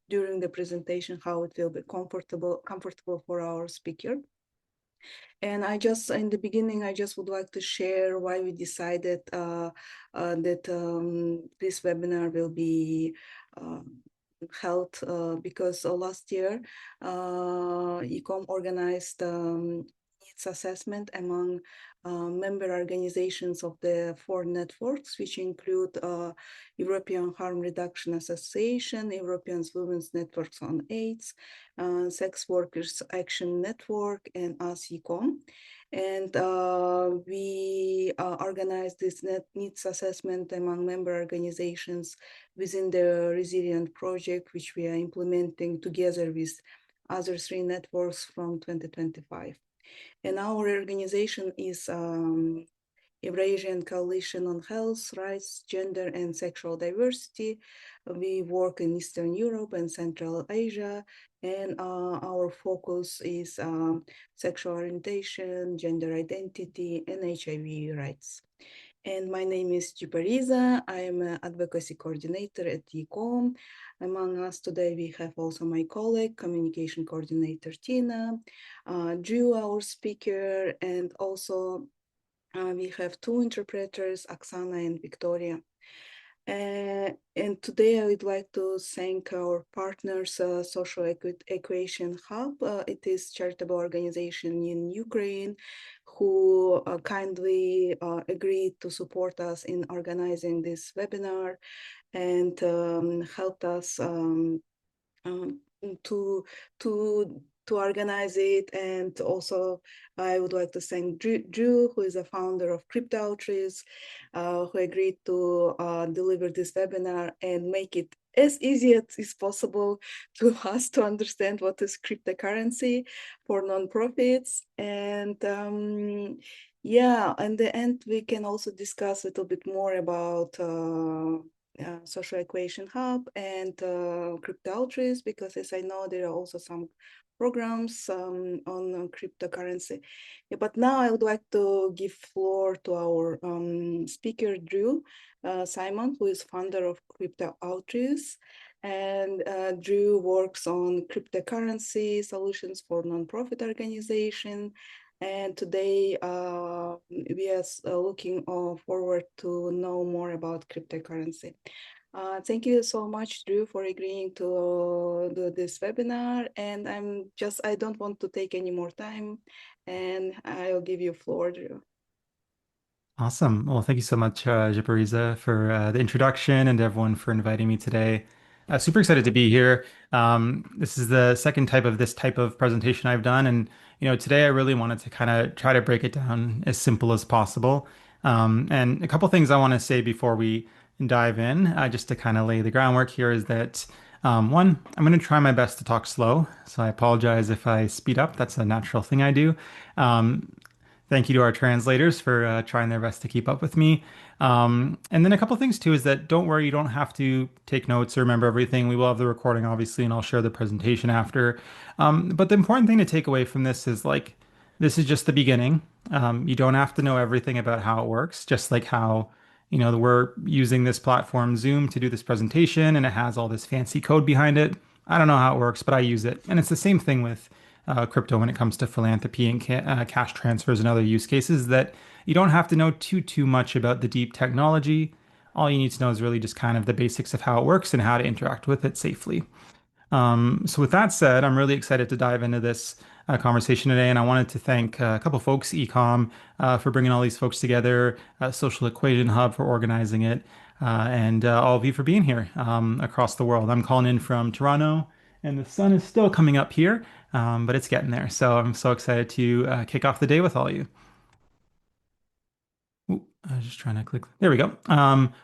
during the presentation how it will be comfortable for our speaker. And in the beginning, I just would like to share why we decided that this webinar will be held because last year, ECOM organized needs assessment among member organizations of the 4 networks, which include European Harm Reduction Association, European Women's Networks on AIDS, Sex Workers Action Network, and us, ECOM. And we organized this needs assessment among member organizations within the Resilient project, which we are implementing together with other 3 networks from 2025. And our organization is Eurasian Coalition on Health, Rights, Gender, and Sexual Diversity. We work in Eastern Europe and Central Asia, and our focus is sexual orientation, gender identity, and HIV rights. And my name is Jipariza. I am an advocacy coordinator at ECOM. Among us today, we have also my colleague, communication coordinator Tina, Drew, our speaker, and also we have 2 interpreters, Oksana and Victoria. And today I would like to thank our partners, Social Equation Hub. It is a charitable organization in Ukraine who kindly agreed to support us in organizing this webinar and helped us to organize it. And also I would like to thank Drew, who is the founder of Crypto-Outreach, who agreed to deliver this webinar and make it as easy as possible to us to understand what is cryptocurrency for nonprofits. And yeah, in the end, we can also discuss a little bit more about Social Equation Hub and Crypto-Outreach, because as I know, there are also some programs on cryptocurrency. Yeah, but now I would like to give floor to our speaker, Drew Simon, who is founder of Crypto-Outreach. And Drew works on cryptocurrency solutions for nonprofit organization. And today we are looking forward to know more about cryptocurrency. Thank you so much, Drew, for agreeing to do this webinar. And I don't want to take any more time, and I'll give you floor, Drew. Awesome. Well, thank you so much, Jipariza, for the introduction and everyone for inviting me today. Super excited to be here. This is the second type of this type of presentation I've done, and today I really wanted to kind of try to break it down as simple as possible. And a couple things I want to say before we dive in, just to kind of lay the groundwork here, is that one, I'm going to try my best to talk slow, so I apologize if I speed up. That's a natural thing I do. Thank you to our translators for trying their best to keep up with me. And then a couple things too is that don't worry, you don't have to take notes or remember everything. We will have the recording, obviously, and I'll share the presentation after. But the important thing to take away from this is this is just the beginning. You don't have to know everything about how it works, just like how, we're using this platform Zoom to do this presentation and it has all this fancy code behind it. I don't know how it works, but I use it. And it's the same thing with crypto when it comes to philanthropy and cash transfers and other use cases, that you don't have to know too much about the deep technology. All you need to know is really just kind of the basics of how it works and how to interact with it safely. So with that said, I'm really excited to dive into this conversation today, and I wanted to thank a couple folks, Ecom, for bringing all these folks together, Social Equation Hub for organizing it, and all of you for being here across the world. I'm calling in from Toronto, and the sun is still coming up here, but it's getting there. So I'm so excited to kick off the day with all of you. Ooh, I was just trying to click. There we go.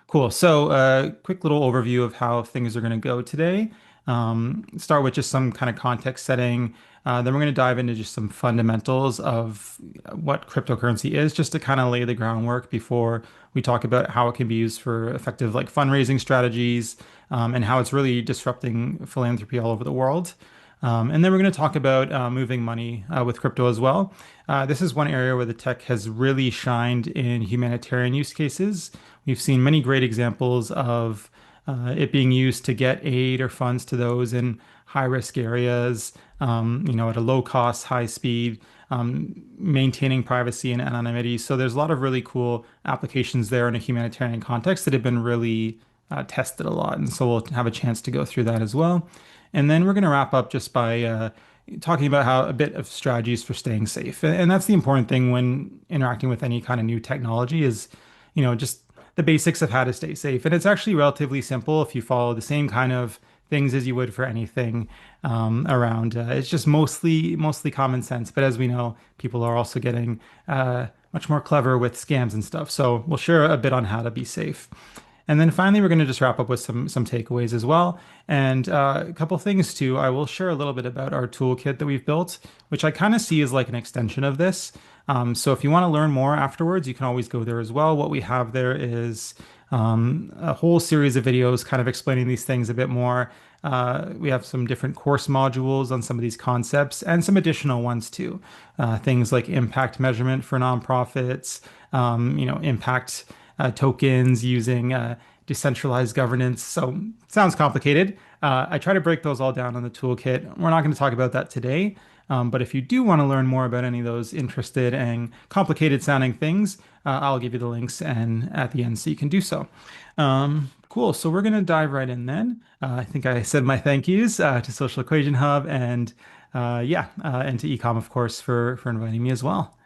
Cool. So quick little overview of how things are going to go today. Start with just some kind of context setting. Then we're going to dive into just some fundamentals of what cryptocurrency is, just to kind of lay the groundwork before we talk about how it can be used for effective fundraising strategies, and how it's really disrupting philanthropy all over the world. And then we're going to talk about moving money with crypto as well. This is one area where the tech has really shined in humanitarian use cases. We've seen many great examples of it being used to get aid or funds to those in high risk areas, at a low cost, high speed, maintaining privacy and anonymity. So there's a lot of really cool applications there in a humanitarian context that have been really tested a lot. And so we'll have a chance to go through that as well. And then we're going to wrap up just by talking about how a bit of strategies for staying safe. And that's the important thing when interacting with any kind of new technology is, just the basics of how to stay safe. And it's actually relatively simple if you follow the same kind of things as you would for anything around. It's just mostly common sense. But as we know, people are also getting much more clever with scams and stuff. So we'll share a bit on how to be safe. And then finally, we're going to just wrap up with some takeaways as well. And a couple things too. I will share a little bit about our toolkit that we've built, which I kind of see as like an extension of this. So if you want to learn more afterwards, you can always go there as well. What we have there is a whole series of videos kind of explaining these things a bit more. We have some different course modules on some of these concepts and some additional ones too. Things like impact measurement for nonprofits, impact tokens using decentralized governance. So sounds complicated. I try to break those all down on the toolkit. We're not going to talk about that today. But if you do want to learn more about any of those interested and complicated sounding things, I'll give you the links and at the end so you can do so. Cool. So we're going to dive right in then. I think I said my thank yous to Social Equation Hub and and to Ecom, of course, for inviting me as well.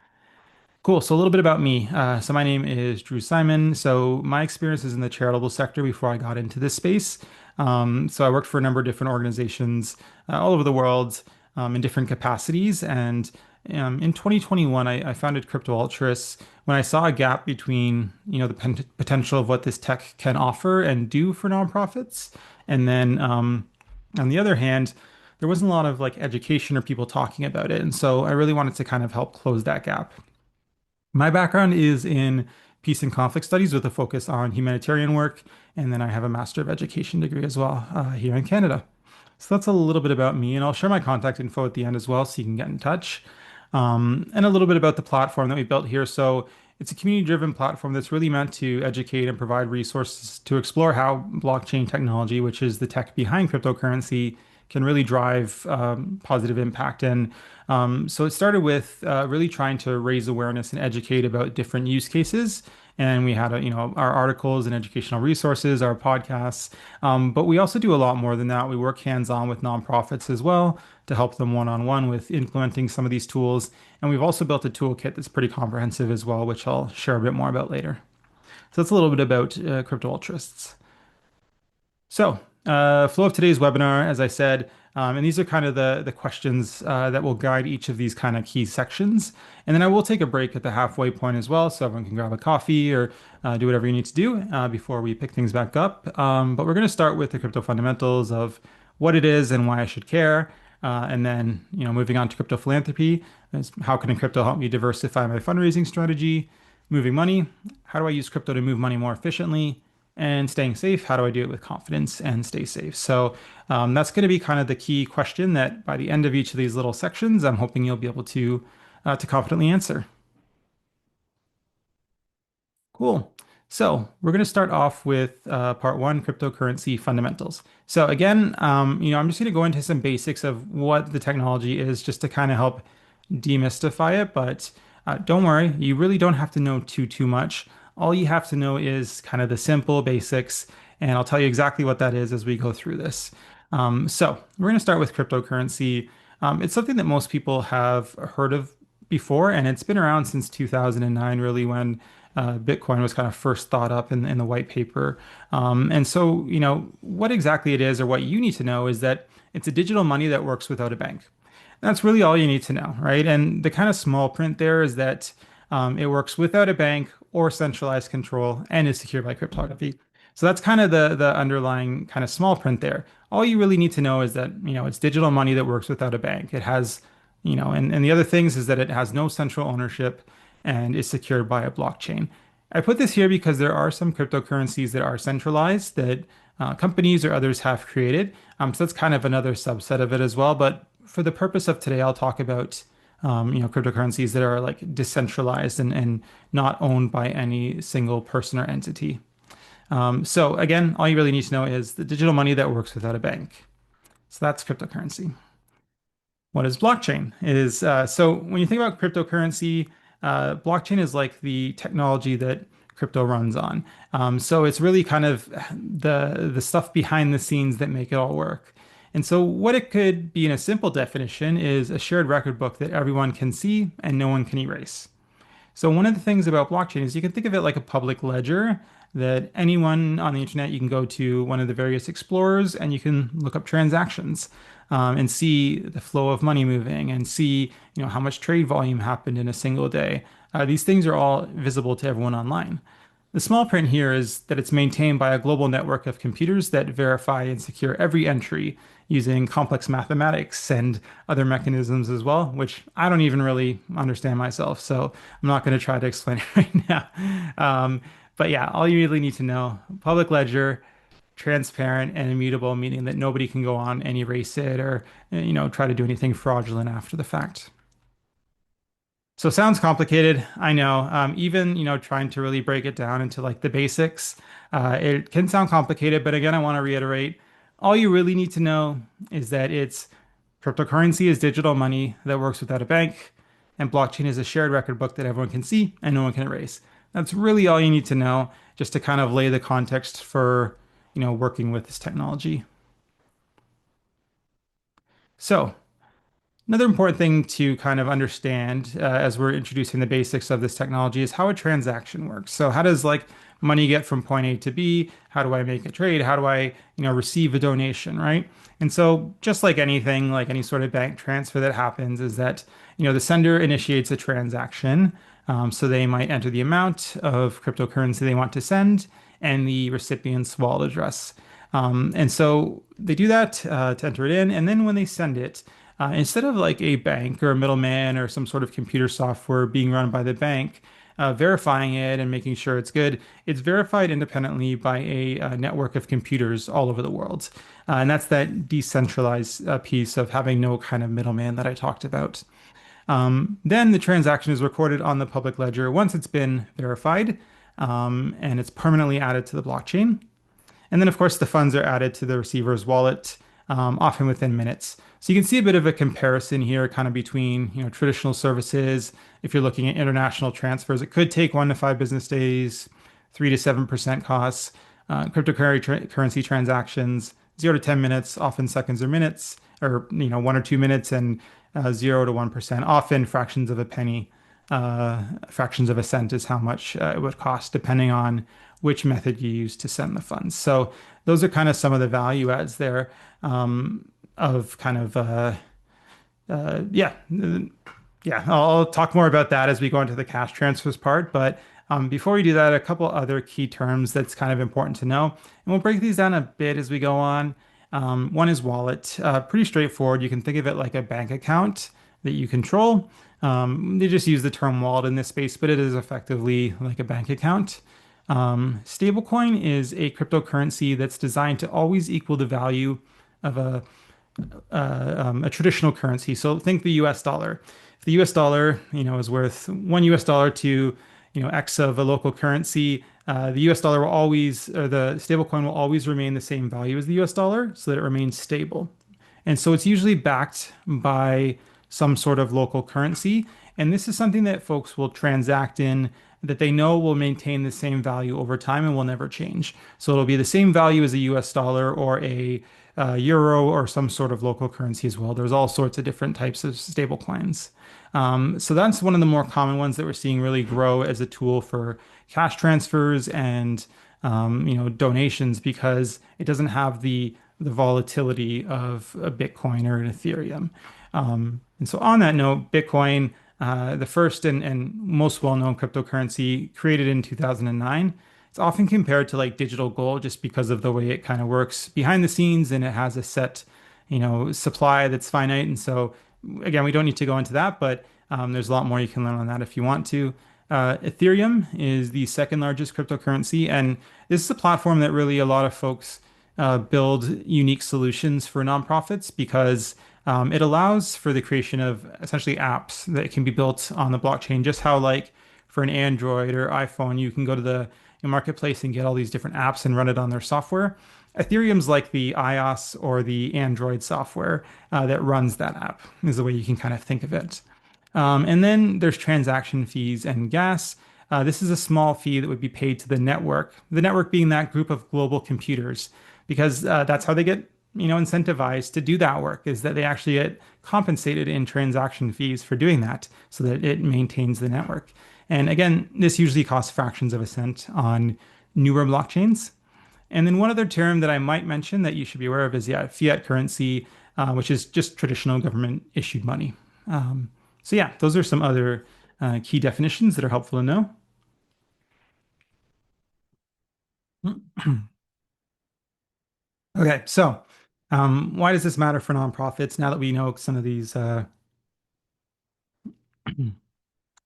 Cool. So a little bit about me. So my name is Drew Simon. So my experience is in the charitable sector before I got into this space. So I worked for a number of different organizations all over the world in different capacities. And in 2021, I founded Crypto Altruists when I saw a gap between, the potential of what this tech can offer and do for nonprofits. And then on the other hand, there wasn't a lot of like education or people talking about it. And so I really wanted to kind of help close that gap. My background is in peace and conflict studies with a focus on humanitarian work, and then I have a Master of Education degree as well here in Canada. So that's a little bit about me, and I'll share my contact info at the end as well so you can get in touch. And a little bit about the platform that we built here. So it's a community-driven platform that's really meant to educate and provide resources to explore how blockchain technology, which is the tech behind cryptocurrency, can really drive positive impact. And so it started with really trying to raise awareness and educate about different use cases. And we had, our articles and educational resources, our podcasts. But we also do a lot more than that. We work hands-on with nonprofits as well to help them one-on-one with implementing some of these tools. And we've also built a toolkit that's pretty comprehensive as well, which I'll share a bit more about later. So that's a little bit about crypto altruists. So, flow of today's webinar, as I said, and these are kind of the questions that will guide each of these kind of key sections. And then I will take a break at the halfway point as well, so everyone can grab a coffee or do whatever you need to do before we pick things back up. But we're going to start with the crypto fundamentals of what it is and why I should care. And then, moving on to crypto philanthropy, is how can crypto help me diversify my fundraising strategy? Moving money, how do I use crypto to move money more efficiently? And staying safe, how do I do it with confidence and stay safe? So that's going to be kind of the key question that by the end of each of these little sections, I'm hoping you'll be able to confidently answer. Cool. So we're going to start off with part one, cryptocurrency fundamentals. So again, I'm just going to go into some basics of what the technology is just to kind of help demystify it. But don't worry, you really don't have to know too much. All you have to know is kind of the simple basics, and I'll tell you exactly what that is as we go through this. So we're going to start with cryptocurrency. It's something that most people have heard of before, and it's been around since 2009, really, when Bitcoin was kind of first thought up in the white paper. And so, what exactly it is or what you need to know is that it's a digital money that works without a bank. That's really all you need to know, right? And the kind of small print there is that it works without a bank or centralized control and is secured by cryptography. So that's kind of the underlying kind of small print there. All you really need to know is that, it's digital money that works without a bank. It has, and the other things is that it has no central ownership and is secured by a blockchain. I put this here because there are some cryptocurrencies that are centralized that companies or others have created. So that's kind of another subset of it as well. But for the purpose of today, I'll talk about cryptocurrencies that are like decentralized and not owned by any single person or entity. So again, all you really need to know is the digital money that works without a bank. So that's cryptocurrency. What is blockchain? So when you think about cryptocurrency, blockchain is like the technology that crypto runs on. So it's really kind of the stuff behind the scenes that make it all work. And so what it could be in a simple definition is a shared record book that everyone can see and no one can erase. So one of the things about blockchain is you can think of it like a public ledger that anyone on the internet, you can go to one of the various explorers and you can look up transactions and see the flow of money moving and see, how much trade volume happened in a single day. These things are all visible to everyone online. The small print here is that it's maintained by a global network of computers that verify and secure every entry using complex mathematics and other mechanisms as well, which I don't even really understand myself. So I'm not going to try to explain it right now. But yeah, all you really need to know, public ledger, transparent and immutable, meaning that nobody can go on and erase it or, try to do anything fraudulent after the fact. So sounds complicated, I know. Even, trying to really break it down into like the basics, it can sound complicated, but again, I want to reiterate, all you really need to know is that it's cryptocurrency is digital money that works without a bank, and blockchain is a shared record book that everyone can see and no one can erase. That's really all you need to know just to kind of lay the context for, working with this technology. So another important thing to kind of understand as we're introducing the basics of this technology is how a transaction works. So how does like money get from point A to B? How do I make a trade? How do I, receive a donation, right? And so just like anything, like any sort of bank transfer that happens is that, the sender initiates a transaction. So they might enter the amount of cryptocurrency they want to send and the recipient's wallet address. And so they do that to enter it in. And then when they send it, instead of like a bank or a middleman or some sort of computer software being run by the bank, verifying it and making sure it's good, it's verified independently by a network of computers all over the world. And that's that decentralized piece of having no kind of middleman that I talked about. Then the transaction is recorded on the public ledger once it's been verified, and it's permanently added to the blockchain. And then, of course, the funds are added to the receiver's wallet, often within minutes. So you can see a bit of a comparison here, kind of between traditional services. If you're looking at international transfers, it could take 1 to 5 business days, 3 to 7% costs. Cryptocurrency transactions, 0 to 10 minutes, often seconds or minutes, or 1 or 2 minutes, and 0 to 1%, often fractions of a penny. Fractions of a cent is how much it would cost, depending on which method you use to send the funds. So those are kind of some of the value adds there of kind of yeah. I'll talk more about that as we go into the cash transfers part. But before we do that, a couple other key terms that's kind of important to know, and we'll break these down a bit as we go on. One is wallet. Pretty straightforward. You can think of it like a bank account that you control. They just use the term wallet in this space, but it is effectively like a bank account. Stablecoin is a cryptocurrency that's designed to always equal the value of a traditional currency. So think the US dollar. If the US dollar, is worth $1 to, X of a local currency, the US dollar will always, or the stablecoin will always remain the same value as the US dollar so that it remains stable. And so it's usually backed by some sort of local currency. And this is something that folks will transact in that they know will maintain the same value over time and will never change. So it'll be the same value as a US dollar or a euro or some sort of local currency as well. There's all sorts of different types of stable coins. So that's one of the more common ones that we're seeing really grow as a tool for cash transfers and donations because it doesn't have the volatility of a Bitcoin or an Ethereum. And so on that note, Bitcoin, the first and most well-known cryptocurrency created in 2009. It's often compared to like digital gold just because of the way it kind of works behind the scenes and it has a set, supply that's finite. And so again, we don't need to go into that, but there's a lot more you can learn on that if you want to. Ethereum is the second largest cryptocurrency, and this is a platform that really a lot of folks build unique solutions for nonprofits because it allows for the creation of essentially apps that can be built on the blockchain, just how like for an Android or iPhone, you can go to the marketplace and get all these different apps and run it on their software. Ethereum's like the iOS or the Android software that runs that app, is the way you can kind of think of it. And then there's transaction fees and gas. This is a small fee that would be paid to the network being that group of global computers, because that's how they get, incentivized to do that work, is that they actually get compensated in transaction fees for doing that so that it maintains the network. And again, this usually costs fractions of a cent on newer blockchains. And then one other term that I might mention that you should be aware of is, yeah, fiat currency, which is just traditional government issued money. So yeah, those are some other key definitions that are helpful to know. Okay, so why does this matter for nonprofits now that we know some of these,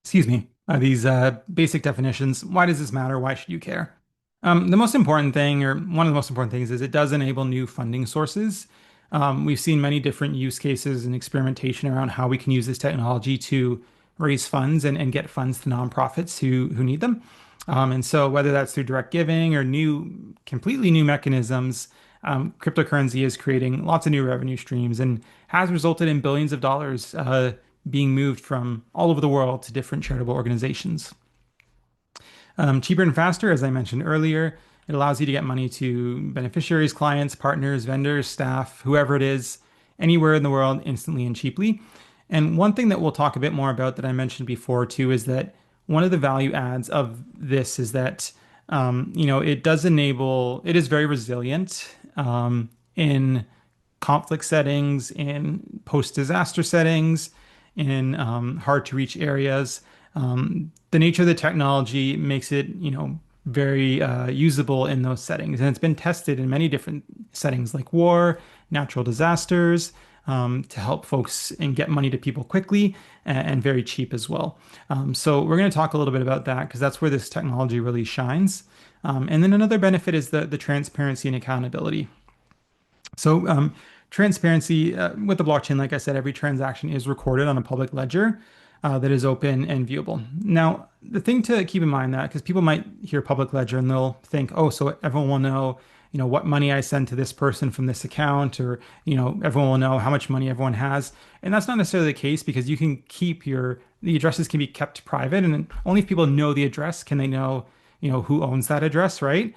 excuse me, these basic definitions? Why does this matter? Why should you care? The most important thing, or one of the most important things, is it does enable new funding sources. We've seen many different use cases and experimentation around how we can use this technology to raise funds and get funds to nonprofits who need them. And so whether that's through direct giving or completely new mechanisms, cryptocurrency is creating lots of new revenue streams and has resulted in billions of dollars being moved from all over the world to different charitable organizations. Cheaper and faster, as I mentioned earlier, it allows you to get money to beneficiaries, clients, partners, vendors, staff, whoever it is, anywhere in the world, instantly and cheaply. And one thing that we'll talk a bit more about that I mentioned before too is that one of the value adds of this is that it is very resilient in conflict settings, in post-disaster settings, in hard to reach areas. The nature of the technology makes it, very usable in those settings. And it's been tested in many different settings like war, natural disasters, to help folks and get money to people quickly and very cheap as well. So we're going to talk a little bit about that because that's where this technology really shines. And then another benefit is the transparency and accountability. So transparency with the blockchain, like I said, every transaction is recorded on a public ledger that is open and viewable. Now, the thing to keep in mind that, because people might hear public ledger and they'll think, oh, so everyone will know, what money I send to this person from this account, or, everyone will know how much money everyone has. And that's not necessarily the case, because you can keep the addresses can be kept private, and only if people know the address can they know, who owns that address, right?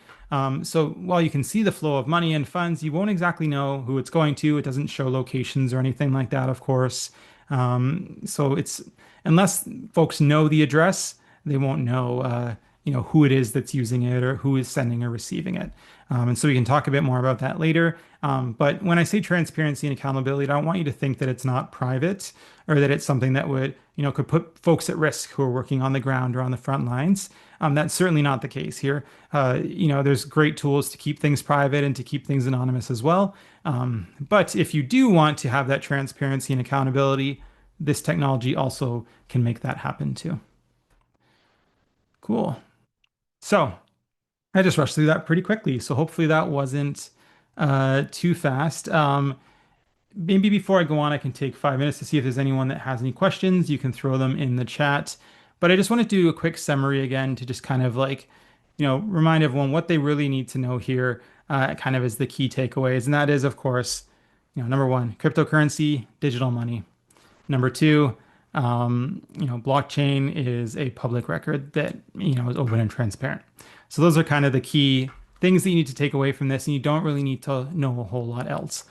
So while you can see the flow of money and funds, you won't exactly know who it's going to. It doesn't show locations or anything like that, of course. So unless folks know the address, they won't know, who it is that's using it or who is sending or receiving it. And so we can talk a bit more about that later. But when I say transparency and accountability, I don't want you to think that it's not private or that it's something that could put folks at risk who are working on the ground or on the front lines. That's certainly not the case here. There's great tools to keep things private and to keep things anonymous as well. But if you do want to have that transparency and accountability, this technology also can make that happen too. Cool. So I just rushed through that pretty quickly. So hopefully that wasn't too fast. Maybe before I go on, I can take 5 minutes to see if there's anyone that has any questions. You can throw them in the chat. But I just want to do a quick summary again to just kind of remind everyone what they really need to know here, kind of as the key takeaways. And that is, of course, number one, cryptocurrency, digital money. Number two, blockchain is a public record that, is open and transparent. So those are kind of the key things that you need to take away from this, and you don't really need to know a whole lot else.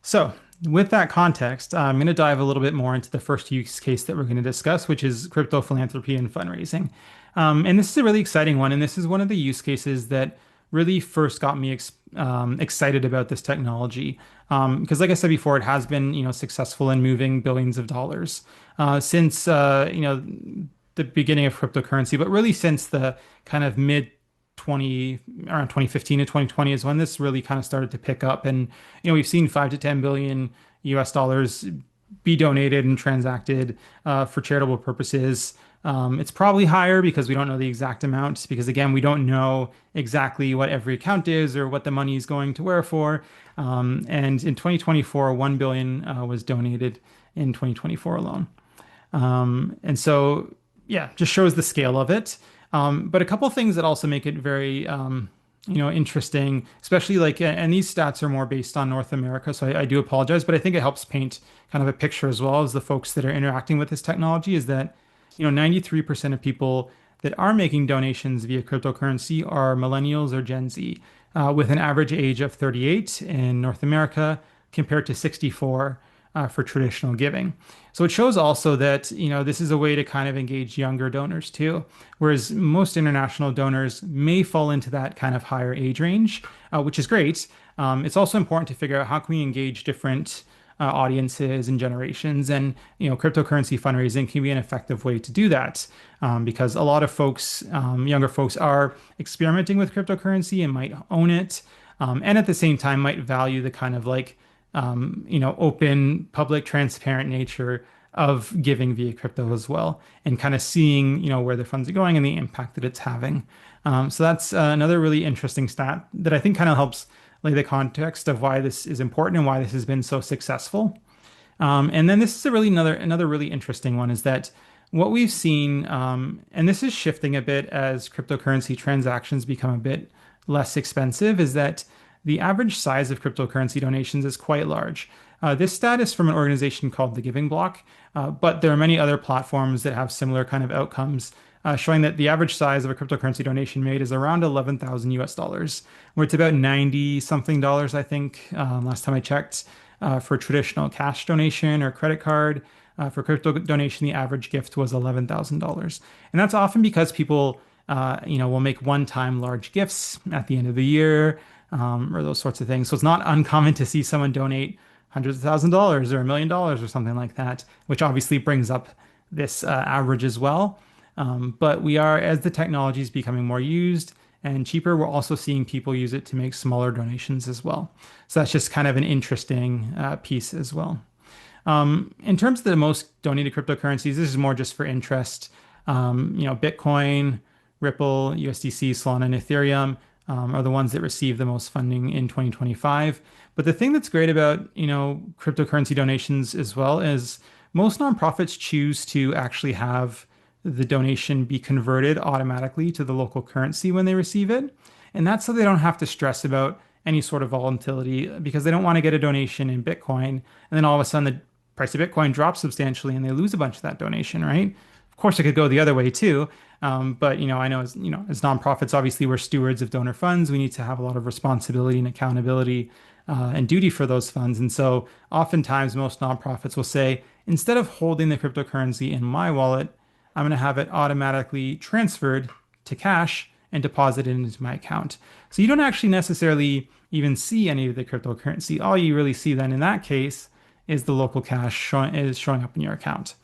So with that context, I'm going to dive a little bit more into the first use case that we're going to discuss, which is crypto-philanthropy and fundraising. And this is a really exciting one, and this is one of the use cases that really first got me excited about this technology. Because like I said before, it has been, successful in moving billions of dollars since, the beginning of cryptocurrency, but really since the kind of around 2015 to 2020 is when this really kind of started to pick up. And, we've seen 5 to 10 billion US dollars be donated and transacted for charitable purposes. It's probably higher because we don't know the exact amount, because again, we don't know exactly what every account is or what the money is going to where for. And in 2024, 1 billion was donated in 2024 alone. And so, yeah, just shows the scale of it. But a couple things that also make it very, interesting, especially like, and these stats are more based on North America, so I do apologize, but I think it helps paint kind of a picture as well as the folks that are interacting with this technology is that, 93% of people that are making donations via cryptocurrency are millennials or Gen Z, with an average age of 38 in North America compared to 64 for traditional giving. So it shows also that, this is a way to kind of engage younger donors too, whereas most international donors may fall into that kind of higher age range, which is great. It's also important to figure out how can we engage different audiences and generations, and cryptocurrency fundraising can be an effective way to do that, because a lot of folks, younger folks, are experimenting with cryptocurrency and might own it, and at the same time might value the kind of like open, public, transparent nature of giving via crypto as well, and kind of seeing, where the funds are going and the impact that it's having. So that's another really interesting stat that I think kind of helps lay the context of why this is important and why this has been so successful. And then this is a really another really interesting one is that what we've seen, and this is shifting a bit as cryptocurrency transactions become a bit less expensive, is that the average size of cryptocurrency donations is quite large. This stat is from an organization called the Giving Block, but there are many other platforms that have similar kind of outcomes, showing that the average size of a cryptocurrency donation made is around 11,000 US dollars, where it's about 90 something dollars, I think, last time I checked, for traditional cash donation or credit card. For crypto donation, the average gift was $11,000. And that's often because people, will make one-time large gifts at the end of the year, or those sorts of things. So it's not uncommon to see someone donate hundreds of $1,000s or $1 million or something like that, which obviously brings up this average as well. But we are, as the technology is becoming more used and cheaper, we're also seeing people use it to make smaller donations as well. So that's just kind of an interesting piece as well. In terms of the most donated cryptocurrencies, this is more just for interest. Bitcoin, Ripple, USDC, Solana, and Ethereum are the ones that receive the most funding in 2025. But the thing that's great about, cryptocurrency donations as well is most nonprofits choose to actually have the donation be converted automatically to the local currency when they receive it. And that's so they don't have to stress about any sort of volatility, because they don't want to get a donation in Bitcoin and then all of a sudden the price of Bitcoin drops substantially and they lose a bunch of that donation, right? Of course, it could go the other way too. But I know as nonprofits, obviously we're stewards of donor funds. We need to have a lot of responsibility and accountability and duty for those funds. And so oftentimes most nonprofits will say, instead of holding the cryptocurrency in my wallet, I'm going to have it automatically transferred to cash and deposited into my account. So you don't actually necessarily even see any of the cryptocurrency. All you really see then in that case is the local cash showing up in your account.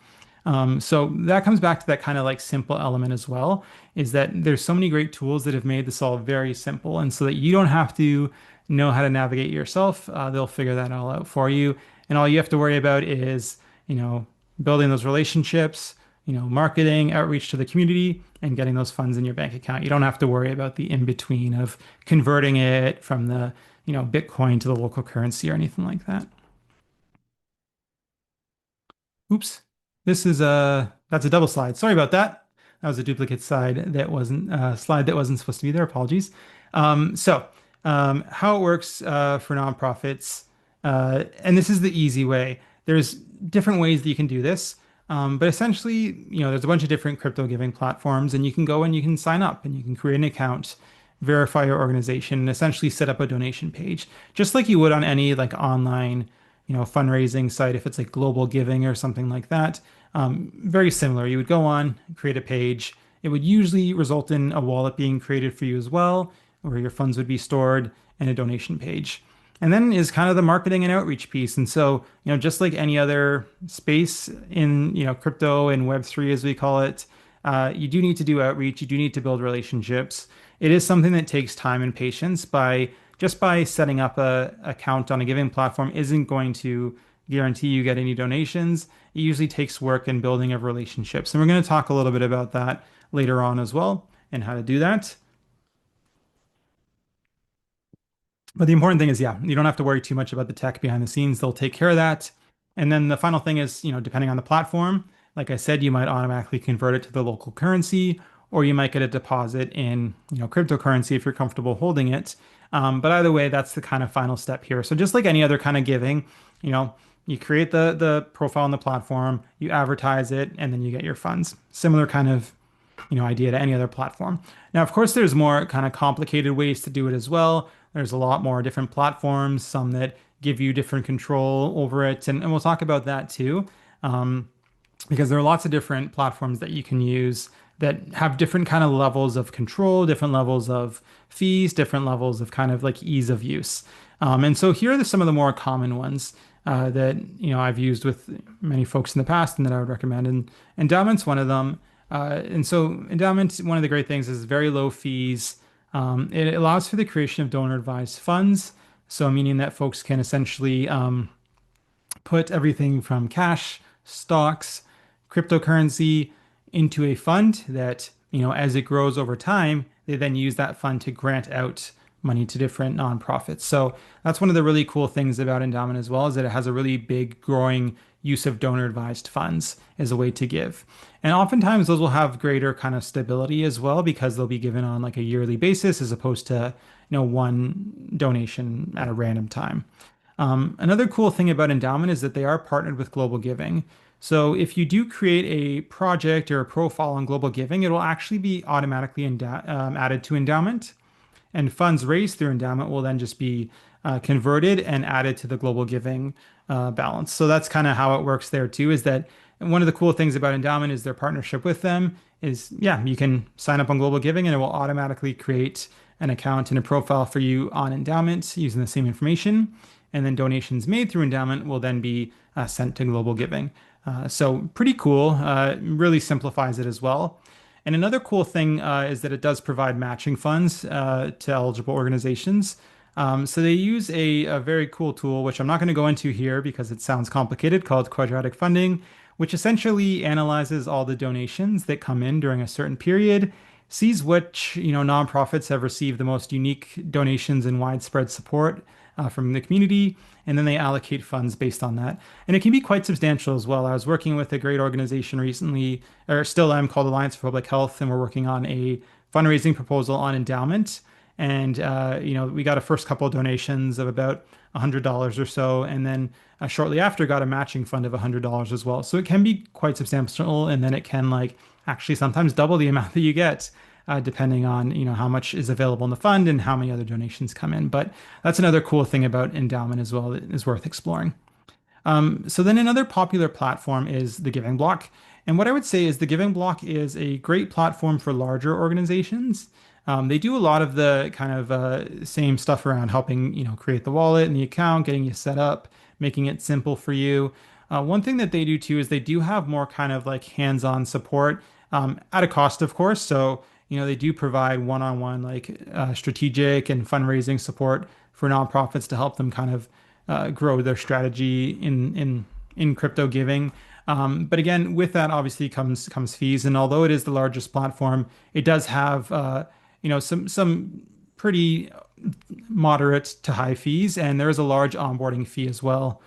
So that comes back to that kind of like simple element as well, is that there's so many great tools that have made this all very simple. And so that you don't have to know how to navigate yourself. They'll figure that all out for you. And all you have to worry about is, building those relationships, marketing, outreach to the community, and getting those funds in your bank account. You don't have to worry about the in-between of converting it from the, Bitcoin to the local currency or anything like that. Oops. That's a double slide. Sorry about that. That was a duplicate slide that wasn't slide that wasn't supposed to be there. Apologies. How it works for nonprofits, and this is the easy way. There's different ways that you can do this, but essentially, there's a bunch of different crypto giving platforms, and you can go and you can sign up and you can create an account, verify your organization, and essentially set up a donation page, just like you would on any like online fundraising site, if it's like global giving or something like that. Very similar. You would go on, create a page. It would usually result in a wallet being created for you as well, where your funds would be stored, and a donation page. And then is kind of the marketing and outreach piece. And so, just like any other space in, crypto and Web3, as we call it, you do need to do outreach. You do need to build relationships. It is something that takes time and patience. By setting up a account on a giving platform isn't going to guarantee you get any donations. It usually takes work and building of relationships. And we're going to talk a little bit about that later on as well and how to do that. But the important thing is, yeah, you don't have to worry too much about the tech behind the scenes. They'll take care of that. And then the final thing is, depending on the platform, like I said, you might automatically convert it to the local currency, or you might get a deposit in, cryptocurrency if you're comfortable holding it. But either way, that's the kind of final step here. So just like any other kind of giving, you know, you create the profile on the platform, you advertise it, and then you get your funds. Similar kind of, idea to any other platform. Now, of course, there's more kind of complicated ways to do it as well. There's a lot more different platforms, some that give you different control over it, and we'll talk about that too. Because there are lots of different platforms that you can use that have different kind of levels of control, different levels of fees, different levels of kind of like ease of use. And so here are some of the more common ones that I've used with many folks in the past and that I would recommend. And endowment's one of them. And so endowment, one of the great things is very low fees. It allows for the creation of donor advised funds. So meaning that folks can essentially put everything from cash, stocks, cryptocurrency into a fund that, as it grows over time, they then use that fund to grant out money to different nonprofits. So that's one of the really cool things about endowment as well, is that it has a really big growing use of donor advised funds as a way to give. And oftentimes those will have greater kind of stability as well because they'll be given on like a yearly basis as opposed to, one donation at a random time. Another cool thing about endowment is that they are partnered with Global Giving. So if you do create a project or a profile on Global Giving, it will actually be automatically added to endowment, and funds raised through endowment will then just be converted and added to the Global Giving balance. So that's kind of how it works there too, is that one of the cool things about endowment is their partnership with them is, yeah, you can sign up on Global Giving and it will automatically create an account and a profile for you on endowment using the same information. And then donations made through endowment will then be sent to Global Giving. So pretty cool, really simplifies it as well. And another cool thing is that it does provide matching funds to eligible organizations. So they use a very cool tool, which I'm not going to go into here because it sounds complicated, called quadratic funding, which essentially analyzes all the donations that come in during a certain period, sees which, nonprofits have received the most unique donations and widespread support from the community, and then they allocate funds based on that. And it can be quite substantial as well. I was working with a great organization recently, or still am, called Alliance for Public Health, and we're working on a fundraising proposal on endowment. And we got a first couple of donations of about $100 or so, and then shortly after got a matching fund of $100 as well. So it can be quite substantial, and then it can like actually sometimes double the amount that you get. Depending on how much is available in the fund and how many other donations come in. But that's another cool thing about endowment as well that is worth exploring. So then another popular platform is the Giving Block. And what I would say is the Giving Block is a great platform for larger organizations. They do a lot of the kind of same stuff around helping create the wallet and the account, getting you set up, making it simple for you. One thing that they do too is they do have more kind of like hands-on support at a cost, of course. So they do provide one-on-one like strategic and fundraising support for nonprofits to help them kind of grow their strategy in crypto giving. But again, with that obviously comes fees. And although it is the largest platform, it does have some pretty moderate to high fees, and there is a large onboarding fee as well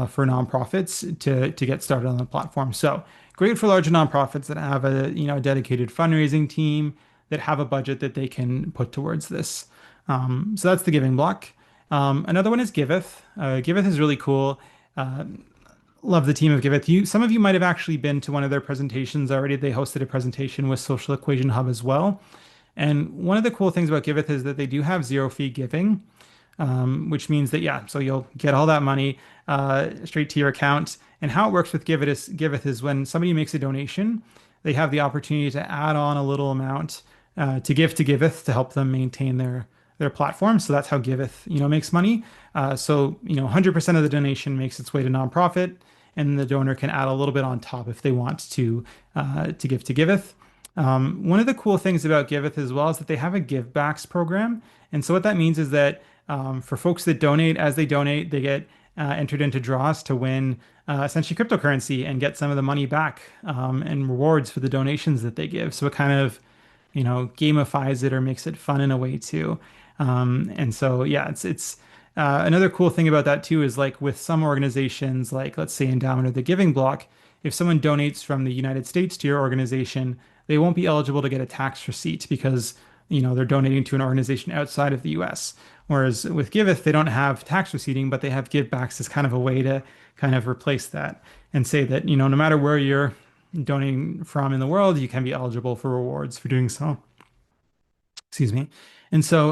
for nonprofits to get started on the platform. So great for larger nonprofits that have a dedicated fundraising team, that have a budget that they can put towards this. So that's the Giving Block. Another one is Giveth. Giveth is really cool. Love the team of Giveth. Some of you might have actually been to one of their presentations already. They hosted a presentation with Social Equation Hub as well. And one of the cool things about Giveth is that they do have zero fee giving, which means that, yeah, so you'll get all that money straight to your account. And how it works with Giveth is when somebody makes a donation, they have the opportunity to add on a little amount to give to Giveth to help them maintain their platform. So that's how Giveth, makes money. So 100% of the donation makes its way to nonprofit, and the donor can add a little bit on top if they want to give to Giveth. One of the cool things about Giveth as well is that they have a give backs program. And so what that means is that for folks that donate, as they donate, they get entered into draws to win essentially cryptocurrency and get some of the money back and rewards for the donations that they give. So it kind of gamifies it or makes it fun in a way too. And so, yeah, it's another cool thing about that too is like with some organizations, like let's say Endowment or the Giving Block, if someone donates from the United States to your organization, they won't be eligible to get a tax receipt because, they're donating to an organization outside of the US. Whereas with Giveth, they don't have tax receipting, but they have givebacks as kind of a way to kind of replace that and say that, no matter where you're donating from in the world, you can be eligible for rewards for doing so. Excuse me. And so,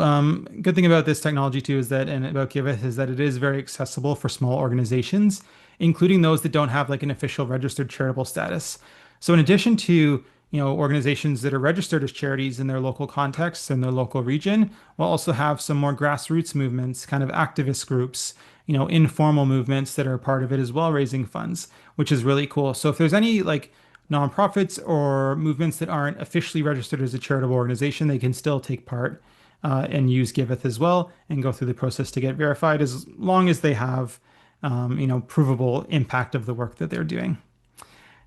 good thing about this technology too is that, and about Giveth, is that it is very accessible for small organizations, including those that don't have like an official registered charitable status. So, in addition to organizations that are registered as charities in their local context and their local region, we'll also have some more grassroots movements, kind of activist groups, informal movements that are part of it as well, raising funds, which is really cool. So, if there's any like nonprofits or movements that aren't officially registered as a charitable organization, they can still take part and use Giveth as well and go through the process to get verified as long as they have, provable impact of the work that they're doing.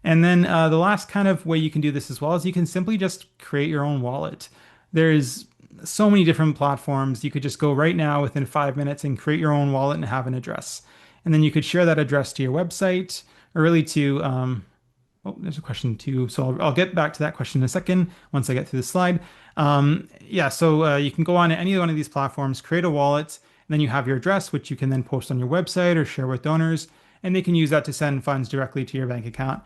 And then the last kind of way you can do this as well is you can simply just create your own wallet. There's so many different platforms. You could just go right now within 5 minutes and create your own wallet and have an address. And then you could share that address to your website or really to oh, there's a question too. So I'll get back to that question in a second once I get through the slide. Yeah, so you can go on to any one of these platforms, create a wallet, and then you have your address, which you can then post on your website or share with donors, and they can use that to send funds directly to your bank account.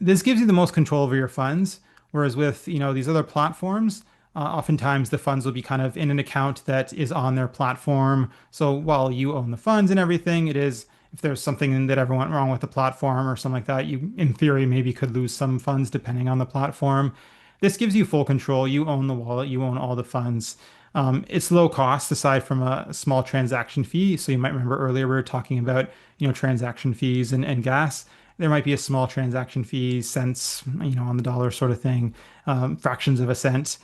This gives you the most control over your funds, whereas with these other platforms, oftentimes the funds will be kind of in an account that is on their platform. So while you own the funds and everything, it is if there's something that ever went wrong with the platform or something like that, you, in theory, maybe could lose some funds depending on the platform. This gives you full control. You own the wallet, you own all the funds. It's low cost aside from a small transaction fee. So you might remember earlier we were talking about, transaction fees and gas. There might be a small transaction fee, cents, on the dollar sort of thing, fractions of a cent.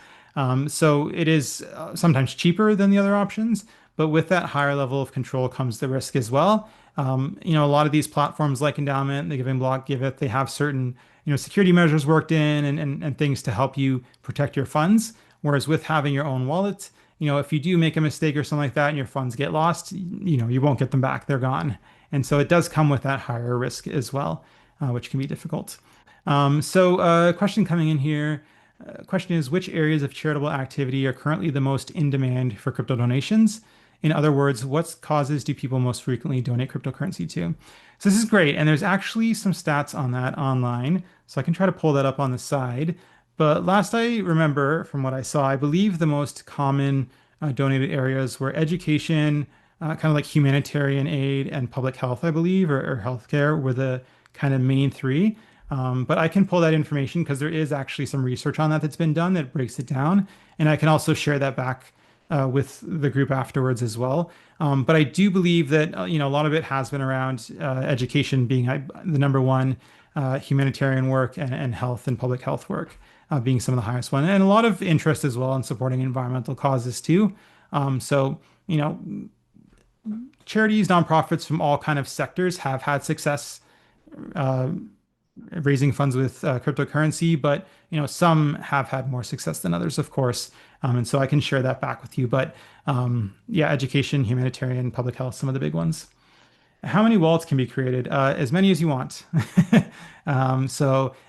So it is sometimes cheaper than the other options, but with that higher level of control comes the risk as well. A lot of these platforms like Endowment, the Giving Block, Giveth, they have certain, security measures worked in and things to help you protect your funds. Whereas with having your own wallet, if you do make a mistake or something like that and your funds get lost, you won't get them back. They're gone. And so it does come with that higher risk as well, which can be difficult. Question coming in here. Question is, which areas of charitable activity are currently the most in demand for crypto donations? In other words, what causes do people most frequently donate cryptocurrency to? So this is great. And there's actually some stats on that online. So I can try to pull that up on the side. But last I remember from what I saw, I believe the most common donated areas were education, kind of like humanitarian aid and public health, I believe, or healthcare were the kind of main three. But I can pull that information because there is actually some research on that that's been done that breaks it down. And I can also share that back with the group afterwards as well. But I do believe that, a lot of it has been around education being the number one, humanitarian work and health and public health work being some of the highest one. And a lot of interest as well in supporting environmental causes too. Charities, nonprofits from all kind of sectors have had success raising funds with cryptocurrency, but some have had more success than others, of course. And so I can share that back with you. But yeah, education, humanitarian, public health, some of the big ones. How many wallets can be created? As many as you want. And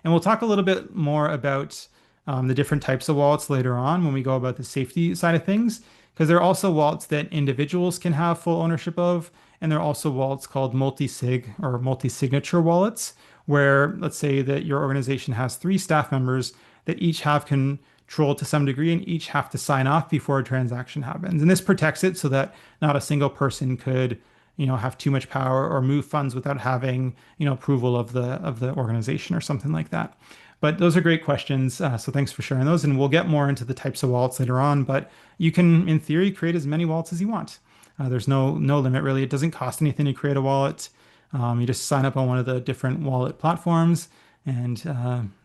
we'll talk a little bit more about the different types of wallets later on when we go about the safety side of things, because there are also wallets that individuals can have full ownership of, and there are also wallets called multi-sig or multi-signature wallets, where let's say that your organization has 3 staff members that each have control to some degree and each have to sign off before a transaction happens. And this protects it so that not a single person could, have too much power or move funds without having, approval of the organization or something like that. But those are great questions. So thanks for sharing those. And we'll get more into the types of wallets later on, but you can, in theory, create as many wallets as you want. There's no limit really. It doesn't cost anything to create a wallet. You just sign up on one of the different wallet platforms and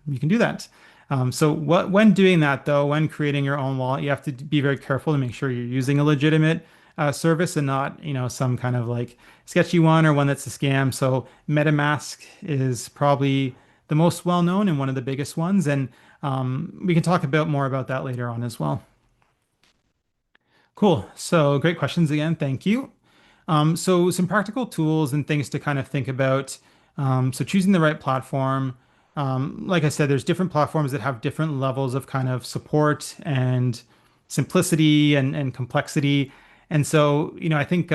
you can do that. When doing that though, when creating your own wallet, you have to be very careful to make sure you're using a legitimate service and not, some kind of like sketchy one or one that's a scam. So MetaMask is probably the most well-known and one of the biggest ones. And we can talk a bit more about that later on as well. Cool. So great questions again. Thank you. So some practical tools and things to kind of think about. So choosing the right platform. Like I said, there's different platforms that have different levels of kind of support and simplicity and complexity. And so, I think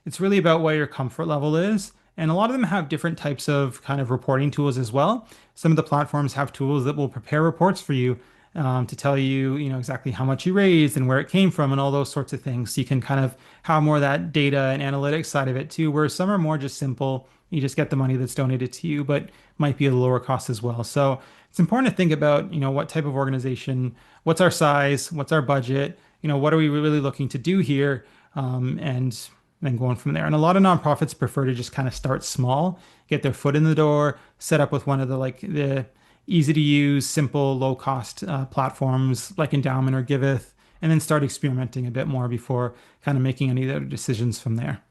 it's really about what your comfort level is. And a lot of them have different types of kind of reporting tools as well. Some of the platforms have tools that will prepare reports for you to tell you, exactly how much you raised and where it came from and all those sorts of things. So you can kind of have more of that data and analytics side of it too, where some are more just simple. You just get the money that's donated to you, but might be a lower cost as well. So it's important to think about, what type of organization, what's our size, what's our budget, what are we really looking to do here, and then going from there. And a lot of nonprofits prefer to just kind of start small, get their foot in the door, set up with one of the easy to use, simple, low cost platforms like Endowment or Giveth, and then start experimenting a bit more before kind of making any other decisions from there.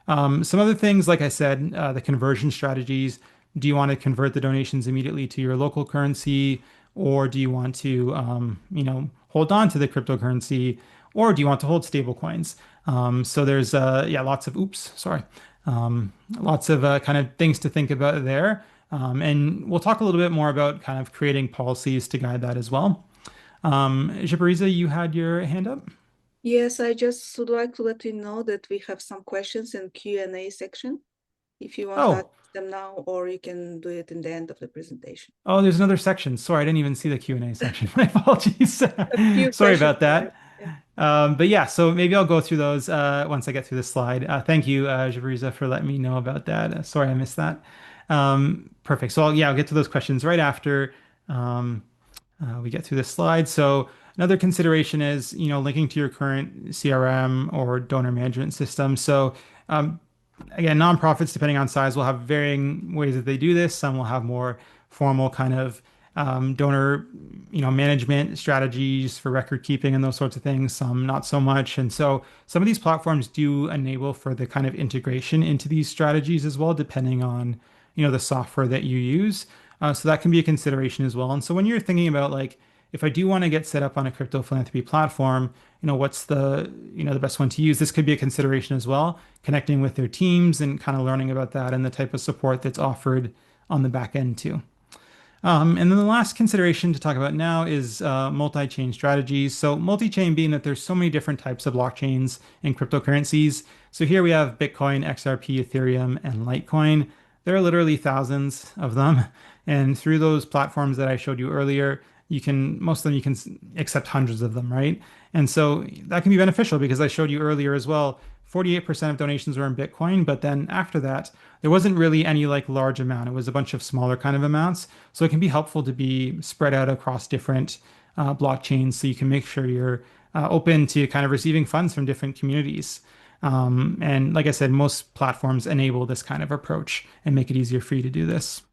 Some other things, like I said, the conversion strategies. Do you want to convert the donations immediately to your local currency, or do you want to, hold on to the cryptocurrency, or do you want to hold stable coins? So there's, lots of, lots of kind of things to think about there. And we'll talk a little bit more about kind of creating policies to guide that as well. Japariza, you had your hand up? Yes, I just would like to let you know that we have some questions in Q&A section. If you want to ask Oh, them now, or you can do it in the end of the presentation. oh, there's another section. Sorry, I didn't even see the Q&A section. My apologies. A few Sorry questions about there. that. Yeah. But yeah, so maybe I'll go through those once I get through the slide. Thank you, Jabriza, for letting me know about that. Sorry I missed that. Perfect. So I'll get to those questions right after um, we get through this slide. So another consideration is, linking to your current CRM or donor management system. So um, again, nonprofits, depending on size, will have varying ways that they do this. Some will have more formal kind of donor, management strategies for record keeping and those sorts of things. Some not so much. And so some of these platforms do enable for the kind of integration into these strategies as well, depending on, the software that you use. So that can be a consideration as well. And so when you're thinking about like, if I do want to get set up on a crypto philanthropy platform, what's the best one to use? This could be a consideration as well, connecting with their teams and kind of learning about that and the type of support that's offered on the back end too. And then the last consideration to talk about now is multi-chain strategies. So multi-chain being that there's so many different types of blockchains and cryptocurrencies. So here we have Bitcoin, XRP, Ethereum, and Litecoin. There are literally thousands of them. And through those platforms that I showed you earlier, most of them you can accept hundreds of them, right? And so that can be beneficial because I showed you earlier as well, 48% of donations were in Bitcoin, but then after that, there wasn't really any like large amount. It was a bunch of smaller kind of amounts. So it can be helpful to be spread out across different blockchains so you can make sure you're open to kind of receiving funds from different communities. And like I said, most platforms enable this kind of approach and make it easier for you to do this.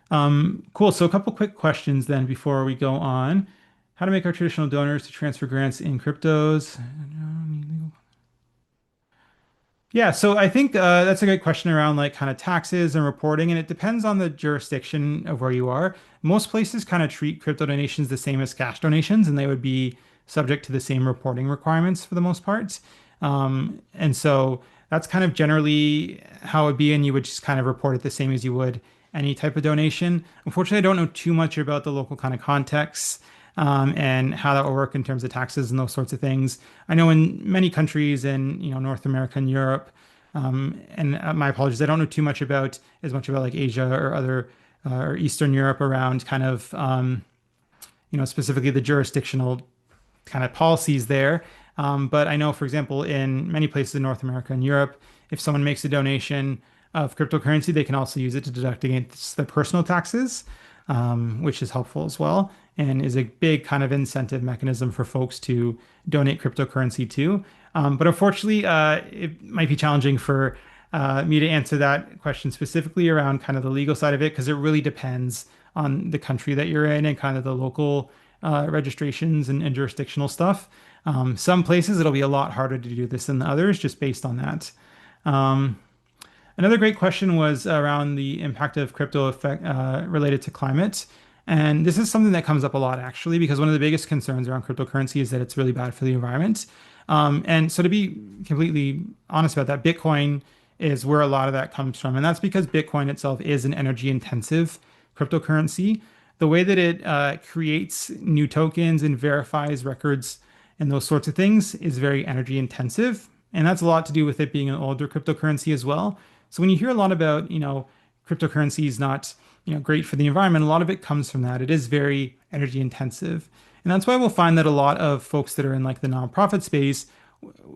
Cool. So a couple quick questions then before we go on. How to make our traditional donors to transfer grants in cryptos? Yeah, so I think that's a great question around like kind of taxes and reporting, and it depends on the jurisdiction of where you are. Most places kind of treat crypto donations the same as cash donations, and they would be subject to the same reporting requirements for the most part. And so that's kind of generally how it would be, and you would just kind of report it the same as you would any type of donation. Unfortunately, I don't know too much about the local kind of context and how that will work in terms of taxes and those sorts of things. I know in many countries in North America and Europe, and my apologies, I don't know too much about as much about like Asia or other or Eastern Europe around kind of specifically the jurisdictional kind of policies there. But I know, for example, in many places in North America and Europe, if someone makes a donation of cryptocurrency, they can also use it to deduct against their personal taxes, which is helpful as well, and is a big kind of incentive mechanism for folks to donate cryptocurrency to. But unfortunately, it might be challenging for me to answer that question specifically around kind of the legal side of it, because it really depends on the country that you're in and kind of the local registrations and jurisdictional stuff. Some places it'll be a lot harder to do this than others, just based on that. Another great question was around the impact of crypto effect related to climate. And this is something that comes up a lot, actually, because one of the biggest concerns around cryptocurrency is that it's really bad for the environment. And so to be completely honest about that, Bitcoin is where a lot of that comes from. And that's because Bitcoin itself is an energy intensive cryptocurrency, the way that it creates new tokens and verifies records and those sorts of things is very energy intensive. And that's a lot to do with it being an older cryptocurrency as well. So when you hear a lot about, cryptocurrency is not, great for the environment, a lot of it comes from that. It is very energy intensive. And that's why we'll find that a lot of folks that are in like the nonprofit space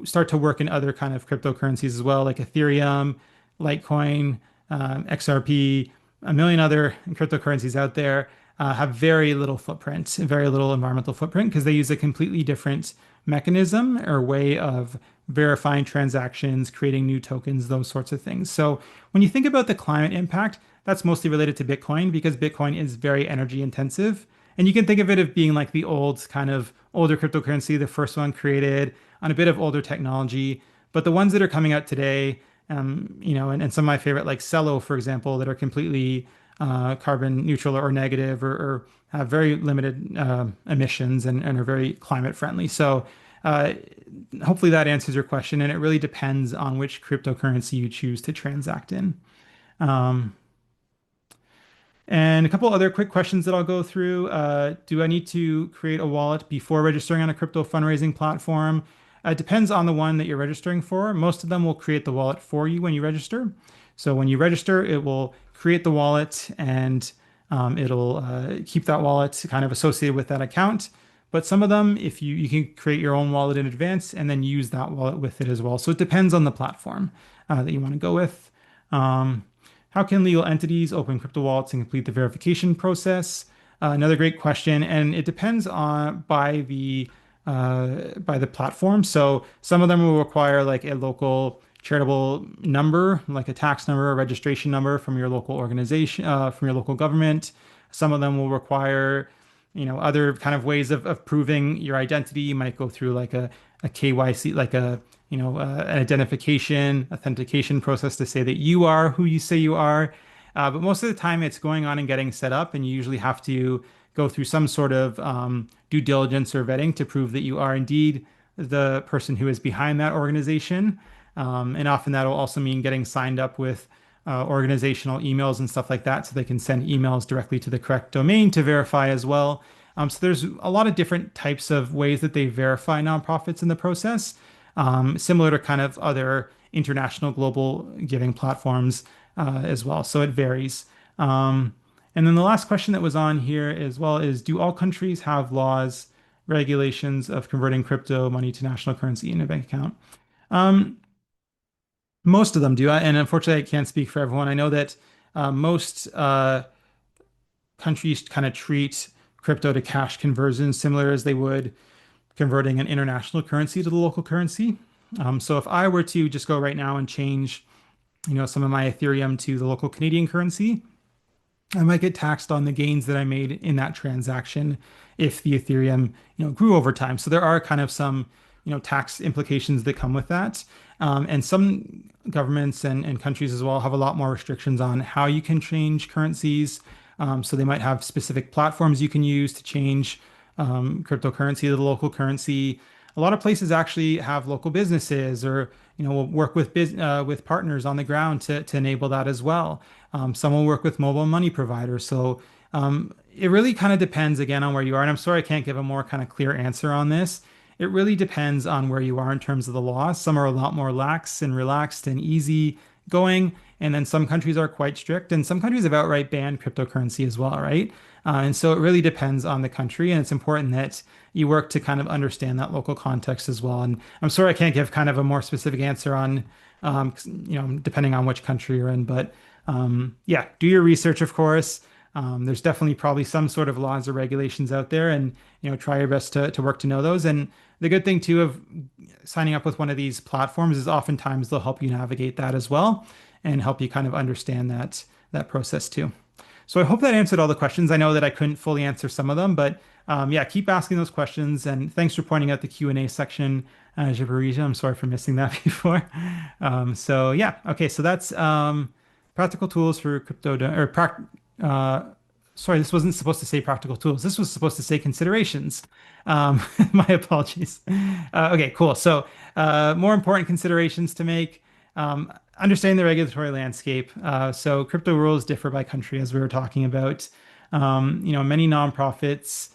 start to work in other kind of cryptocurrencies as well, like Ethereum, Litecoin, XRP, a million other cryptocurrencies out there have very little footprint, very little environmental footprint because they use a completely different mechanism or way of verifying transactions, creating new tokens, those sorts of things. So when you think about the climate impact, that's mostly related to Bitcoin because Bitcoin is very energy intensive. And you can think of it as being like the old kind of older cryptocurrency, the first one created on a bit of older technology. But the ones that are coming out today, and some of my favorite, like Celo, for example, that are completely carbon neutral or negative or have very limited emissions and are very climate friendly. So hopefully that answers your question. And it really depends on which cryptocurrency you choose to transact in. Um, and a couple other quick questions that I'll go through. Do I need to create a wallet before registering on a crypto fundraising platform? It depends on the one that you're registering for. Most of them will create the wallet for you when you register. So when you register, it will create the wallet and it'll keep that wallet kind of associated with that account. But some of them, if you can create your own wallet in advance and then use that wallet with it as well. So it depends on the platform that you want to go with. How can legal entities open crypto wallets and complete the verification process? Another great question, and it depends on by the platform. So some of them will require like a local charitable number, like a tax number, a registration number from your local organization, from your local government. Some of them will require, other kind of ways of proving your identity. You might go through like a KYC, like an identification, authentication process to say that you are who you say you are. But most of the time it's going on and getting set up, and you usually have to go through some sort of due diligence or vetting to prove that you are indeed the person who is behind that organization. And often that'll also mean getting signed up with organizational emails and stuff like that so they can send emails directly to the correct domain to verify as well. So there's a lot of different types of ways that they verify nonprofits in the process, similar to kind of other international global giving platforms as well. So it varies. And then the last question that was on here as well is, do all countries have laws, regulations of converting crypto money to national currency in a bank account? Most of them do. And unfortunately, I can't speak for everyone. I know that most countries kind of treat crypto to cash conversions similar as they would converting an international currency to the local currency. So if I were to just go right now and change, some of my Ethereum to the local Canadian currency, I might get taxed on the gains that I made in that transaction if the Ethereum, grew over time. So there are kind of some, tax implications that come with that. And some governments and countries as well have a lot more restrictions on how you can change currencies. So they might have specific platforms you can use to change cryptocurrency to the local currency. A lot of places actually have local businesses or will work with partners on the ground to enable that as well. Some will work with mobile money providers. So it really kind of depends again on where you are. And I'm sorry I can't give a more kind of clear answer on this. It really depends on where you are in terms of the law. Some are a lot more lax and relaxed and easy going. And then some countries are quite strict, and some countries have outright banned cryptocurrency as well, right? And so it really depends on the country, and it's important that you work to kind of understand that local context as well. And I'm sorry I can't give kind of a more specific answer on, depending on which country you're in. But yeah, do your research, of course. There's definitely probably some sort of laws or regulations out there, and try your best to work to know those. And the good thing too of signing up with one of these platforms is oftentimes they'll help you navigate that as well and help you kind of understand that process too. So I hope that answered all the questions. I know that I couldn't fully answer some of them, but yeah, keep asking those questions. And thanks for pointing out the Q&A section, Jabarija. I'm sorry for missing that before. So yeah, okay, so that's practical tools for crypto, sorry, this wasn't supposed to say practical tools. This was supposed to say considerations. My apologies. Okay, cool. So more important considerations to make. Understanding the regulatory landscape. So crypto rules differ by country, as we were talking about. Many nonprofits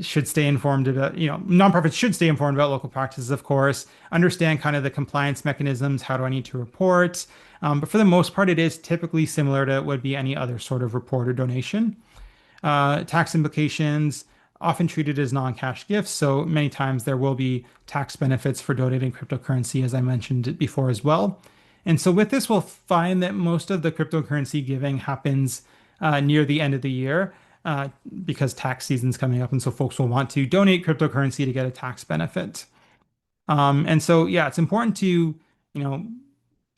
should stay informed about, nonprofits should stay informed about local practices, of course, understand kind of the compliance mechanisms. How do I need to report? But for the most part, it is typically similar to what would be any other sort of report or donation. Tax implications, often treated as non-cash gifts. So many times there will be tax benefits for donating cryptocurrency, as I mentioned before as well. And so with this, we'll find that most of the cryptocurrency giving happens near the end of the year because tax season's coming up. And so folks will want to donate cryptocurrency to get a tax benefit. And so, yeah, it's important to,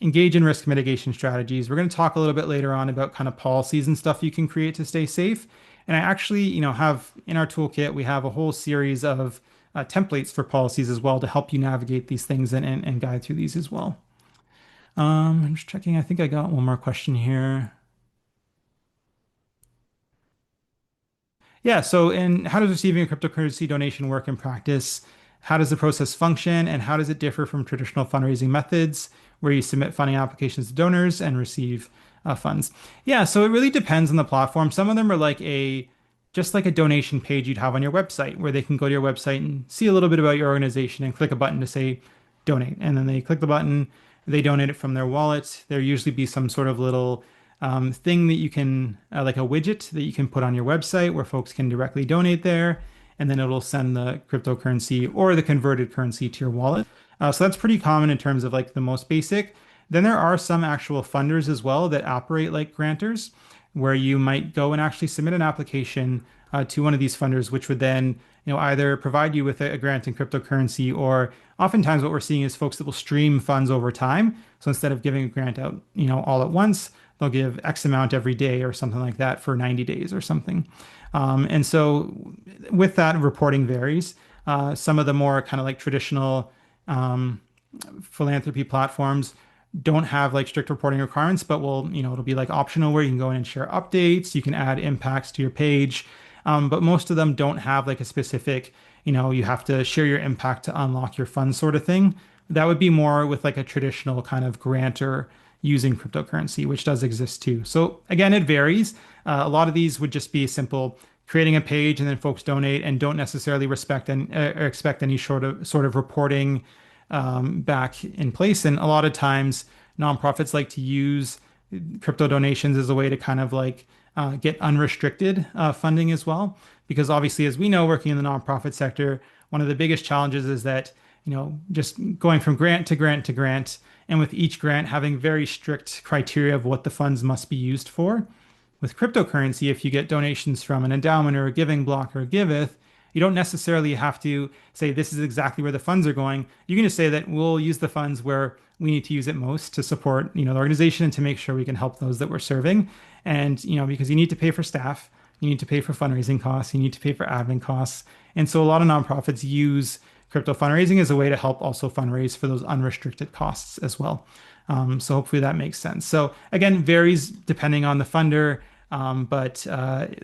engage in risk mitigation strategies. We're going to talk a little bit later on about kind of policies and stuff you can create to stay safe. And I actually, have in our toolkit, we have a whole series of templates for policies as well to help you navigate these things and guide through these as well. I'm just checking. I think I got one more question here. Yeah, so how does receiving a cryptocurrency donation work in practice? How does the process function, and how does it differ from traditional fundraising methods where you submit funding applications to donors and receive funds? Yeah, so it really depends on the platform. Some of them are just like a donation page you'd have on your website where they can go to your website and see a little bit about your organization and click a button to say donate. And then they click the button, they donate it from their wallet. There usually be some sort of little thing that you can, like a widget that you can put on your website where folks can directly donate there. And then it'll send the cryptocurrency or the converted currency to your wallet. So that's pretty common in terms of like the most basic. Then there are some actual funders as well that operate like grantors, where you might go and actually submit an application to one of these funders, which would then, either provide you with a grant in cryptocurrency, or oftentimes what we're seeing is folks that will stream funds over time. So instead of giving a grant out, all at once, they'll give X amount every day or something like that for 90 days or something. And so with that, reporting varies. Some of the more kind of like traditional philanthropy platforms don't have like strict reporting requirements, but it'll be like optional where you can go in and share updates. You can add impacts to your page. But most of them don't have like a specific, you have to share your impact to unlock your funds sort of thing. That would be more with like a traditional kind of grantor using cryptocurrency, which does exist too. So again, it varies. A lot of these would just be simple creating a page and then folks donate and don't necessarily respect and or expect any sort of reporting back in place. And a lot of times nonprofits like to use crypto donations as a way to kind of like get unrestricted funding as well. Because obviously, as we know, working in the nonprofit sector, one of the biggest challenges is that, just going from grant to grant to grant, and with each grant having very strict criteria of what the funds must be used for. With cryptocurrency, if you get donations from an endowment or a giving block or a giveth, you don't necessarily have to say this is exactly where the funds are going. You can just say that we'll use the funds where we need to use it most to support, the organization and to make sure we can help those that we're serving. And, because you need to pay for staff, you need to pay for fundraising costs, you need to pay for admin costs. And so a lot of nonprofits use crypto fundraising as a way to help also fundraise for those unrestricted costs as well. So hopefully that makes sense. So again, varies depending on the funder, but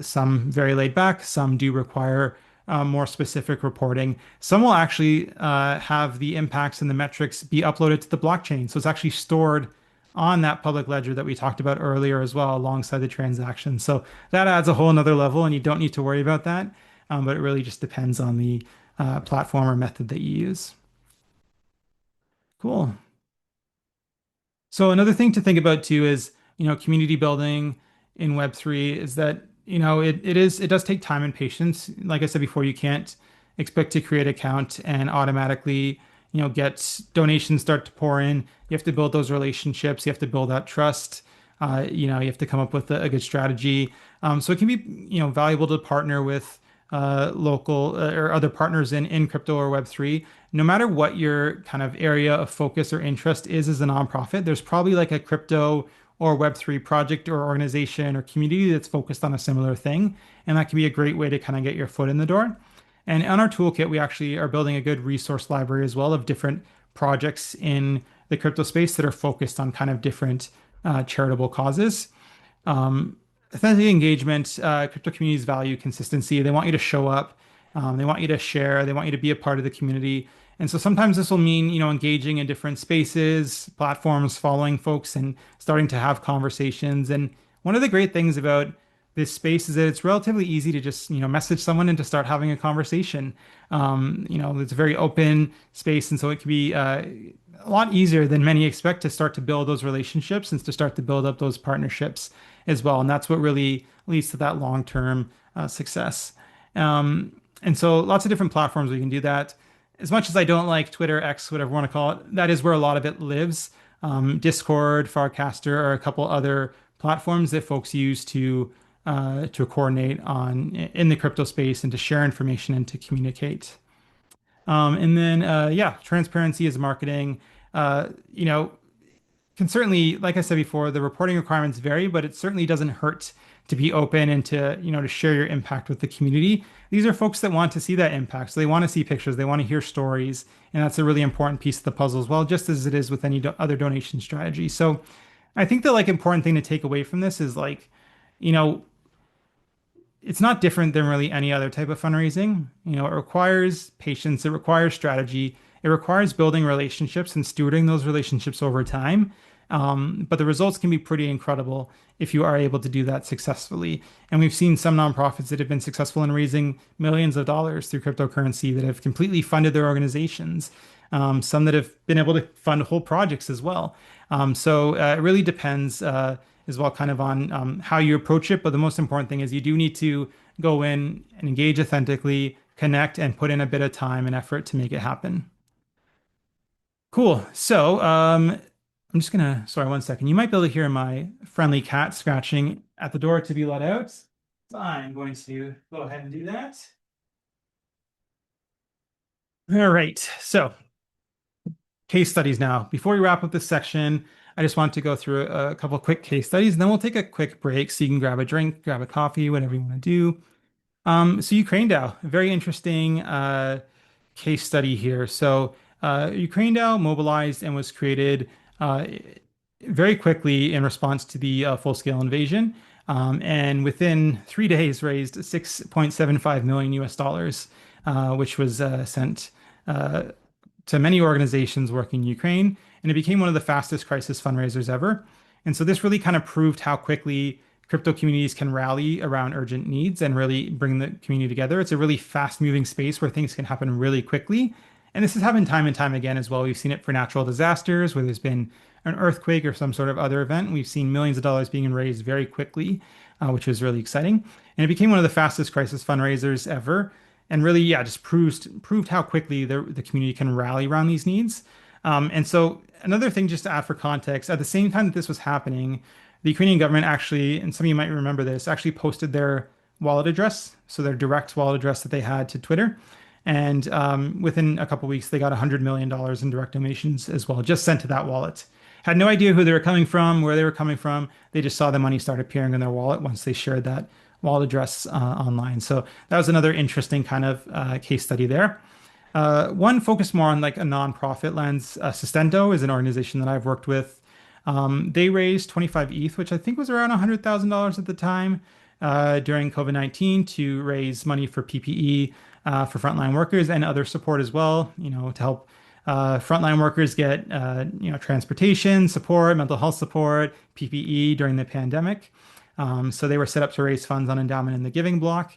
some very laid back, some do require more specific reporting. Some will actually have the impacts and the metrics be uploaded to the blockchain. So it's actually stored on that public ledger that we talked about earlier as well, alongside the transaction. So that adds a whole nother level, and you don't need to worry about that. But it really just depends on the platform or method that you use. Cool. So another thing to think about too is, community building in Web3 is that, it does take time and patience. Like I said before, you can't expect to create an account and automatically, get donations start to pour in. You have to build those relationships. You have to build that trust. You have to come up with a good strategy. So it can be, valuable to partner with local or other partners in crypto or Web3. No matter what your kind of area of focus or interest is as a nonprofit, there's probably like a crypto or Web3 project or organization or community that's focused on a similar thing. And that can be a great way to kind of get your foot in the door. And on our toolkit, we actually are building a good resource library as well of different projects in the crypto space that are focused on kind of different charitable causes. Authentic engagement, crypto communities value consistency. They want you to show up. They want you to share. They want you to be a part of the community. And so sometimes this will mean, engaging in different spaces, platforms, following folks and starting to have conversations. And one of the great things about this space is that it's relatively easy to just, message someone and to start having a conversation. It's a very open space. And so it can be a lot easier than many expect to start to build those relationships and to start to build up those partnerships as well. And that's what really leads to that long-term success. And so lots of different platforms we can do that. As much as I don't like Twitter, X, whatever you want to call it, that is where a lot of it lives. Discord, Farcaster are a couple other platforms that folks use to coordinate on in the crypto space and to share information and to communicate. And then, yeah, transparency is marketing. Uh, you know, can certainly, like I said before, the reporting requirements vary, but it certainly doesn't hurt to be open and to share your impact with the community. These are folks that want to see that impact. So they want to see pictures, they want to hear stories, and that's a really important piece of the puzzle as well, just as it is with any other donation strategy. So I think the important thing to take away from this is you know, it's not different than really any other type of fundraising. It requires patience, it requires strategy, it requires building relationships and stewarding those relationships over time. But the results can be pretty incredible if you are able to do that successfully. And we've seen some nonprofits that have been successful in raising millions of dollars through cryptocurrency that have completely funded their organizations. Some that have been able to fund whole projects as well. So it really depends as well kind of on how you approach it. But the most important thing is you do need to go in and engage authentically, connect, and put in a bit of time and effort to make it happen. Cool. So I'm just gonna, sorry, one second. You might be able to hear my friendly cat scratching at the door to be let out. So I'm going to go ahead and do that. All right. So case studies now. Before we wrap up this section, I just want to go through a couple quick case studies, and then we'll take a quick break so you can grab a drink, grab a coffee, whatever you want to do. So Ukraine DAO, a very interesting case study here. So Ukraine DAO mobilized and was created very quickly in response to the full-scale invasion, and within 3 days raised 6.75 million US dollars, which was sent to many organizations working in Ukraine, and it became one of the fastest crisis fundraisers ever. And so this really kind of proved how quickly crypto communities can rally around urgent needs and really bring the community together. It's a really fast-moving space where things can happen really quickly. And this has happened time and time again as well. We've seen it for natural disasters where there's been an earthquake or some sort of other event. We've seen millions of dollars being raised very quickly, which was really exciting. And it became one of the fastest crisis fundraisers ever. And really, yeah, just proved how quickly the community can rally around these needs. And so another thing just to add for context, at the same time that this was happening, the Ukrainian government actually, and some of you might remember this, actually posted their wallet address, so their direct wallet address that they had to Twitter. And within a couple of weeks, they got $100 million in direct donations as well, just sent to that wallet. Had no idea who they were coming from, where they were coming from. They just saw the money start appearing in their wallet once they shared that wallet address online. So that was another interesting kind of case study there. One focused more on like a nonprofit lens. Sustento is an organization that I've worked with. They raised 25 ETH, which I think was around $100,000 at the time during COVID-19 to raise money for PPE for frontline workers and other support as well, to help frontline workers get, transportation support, mental health support, PPE during the pandemic. So they were set up to raise funds on endowment in the giving block,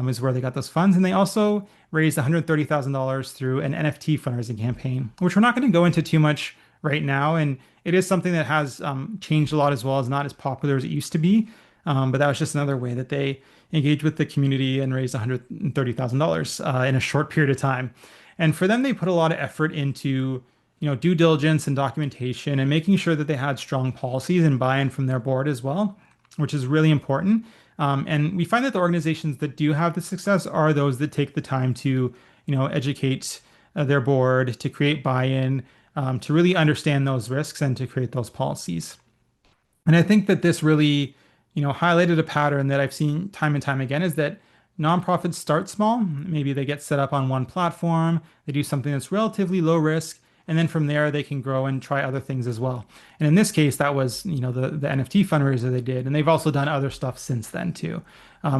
is where they got those funds. And they also raised $130,000 through an NFT fundraising campaign, which we're not going to go into too much right now. And it is something that has changed a lot as well. It's not as popular as it used to be. But that was just another way that they engaged with the community and raised $130,000 in a short period of time. And for them, they put a lot of effort into, due diligence and documentation and making sure that they had strong policies and buy-in from their board as well, which is really important. And we find that the organizations that do have the success are those that take the time to, educate their board, to create buy-in, to really understand those risks and to create those policies. And I think that this really, highlighted a pattern that I've seen time and time again is that nonprofits start small. Maybe they get set up on one platform, they do something that's relatively low risk, And then from there, they can grow and try other things as well. And in this case, that was, the NFT fundraiser they did. And they've also done other stuff since then too.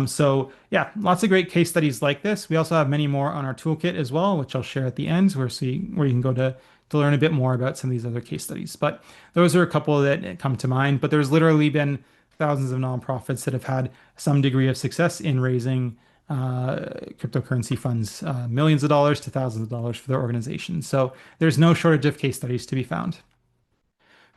So yeah, lots of great case studies like this. We also have many more on our toolkit as well, which I'll share at the end, where you can go to learn a bit more about some of these other case studies. But those are a couple that come to mind. But there's literally been thousands of nonprofits that have had some degree of success in raising cryptocurrency funds, millions of dollars to thousands of dollars for their organizations. So there's no shortage of case studies to be found.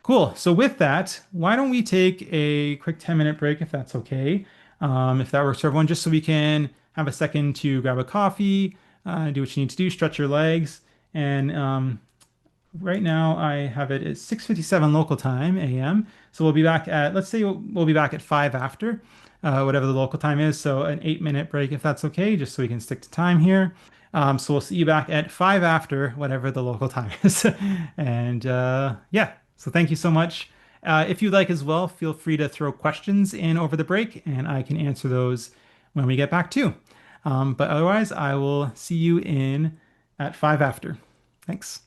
Cool. So with that, why don't we take a quick 10-minute break if that's okay? If that works for everyone, just so we can have a second to grab a coffee, do what you need to do, stretch your legs. And right now I have it at 6:57 local time AM. So we'll be back at, let's say we'll be back at 5 after, whatever the local time is. So an 8-minute break if that's okay, just so we can stick to time here. So we'll see you back at 5 after, whatever the local time is. And yeah, so thank you so much. If you'd like as well, feel free to throw questions in over the break and I can answer those when we get back too. But otherwise, I will see you in at 5 after. Thanks.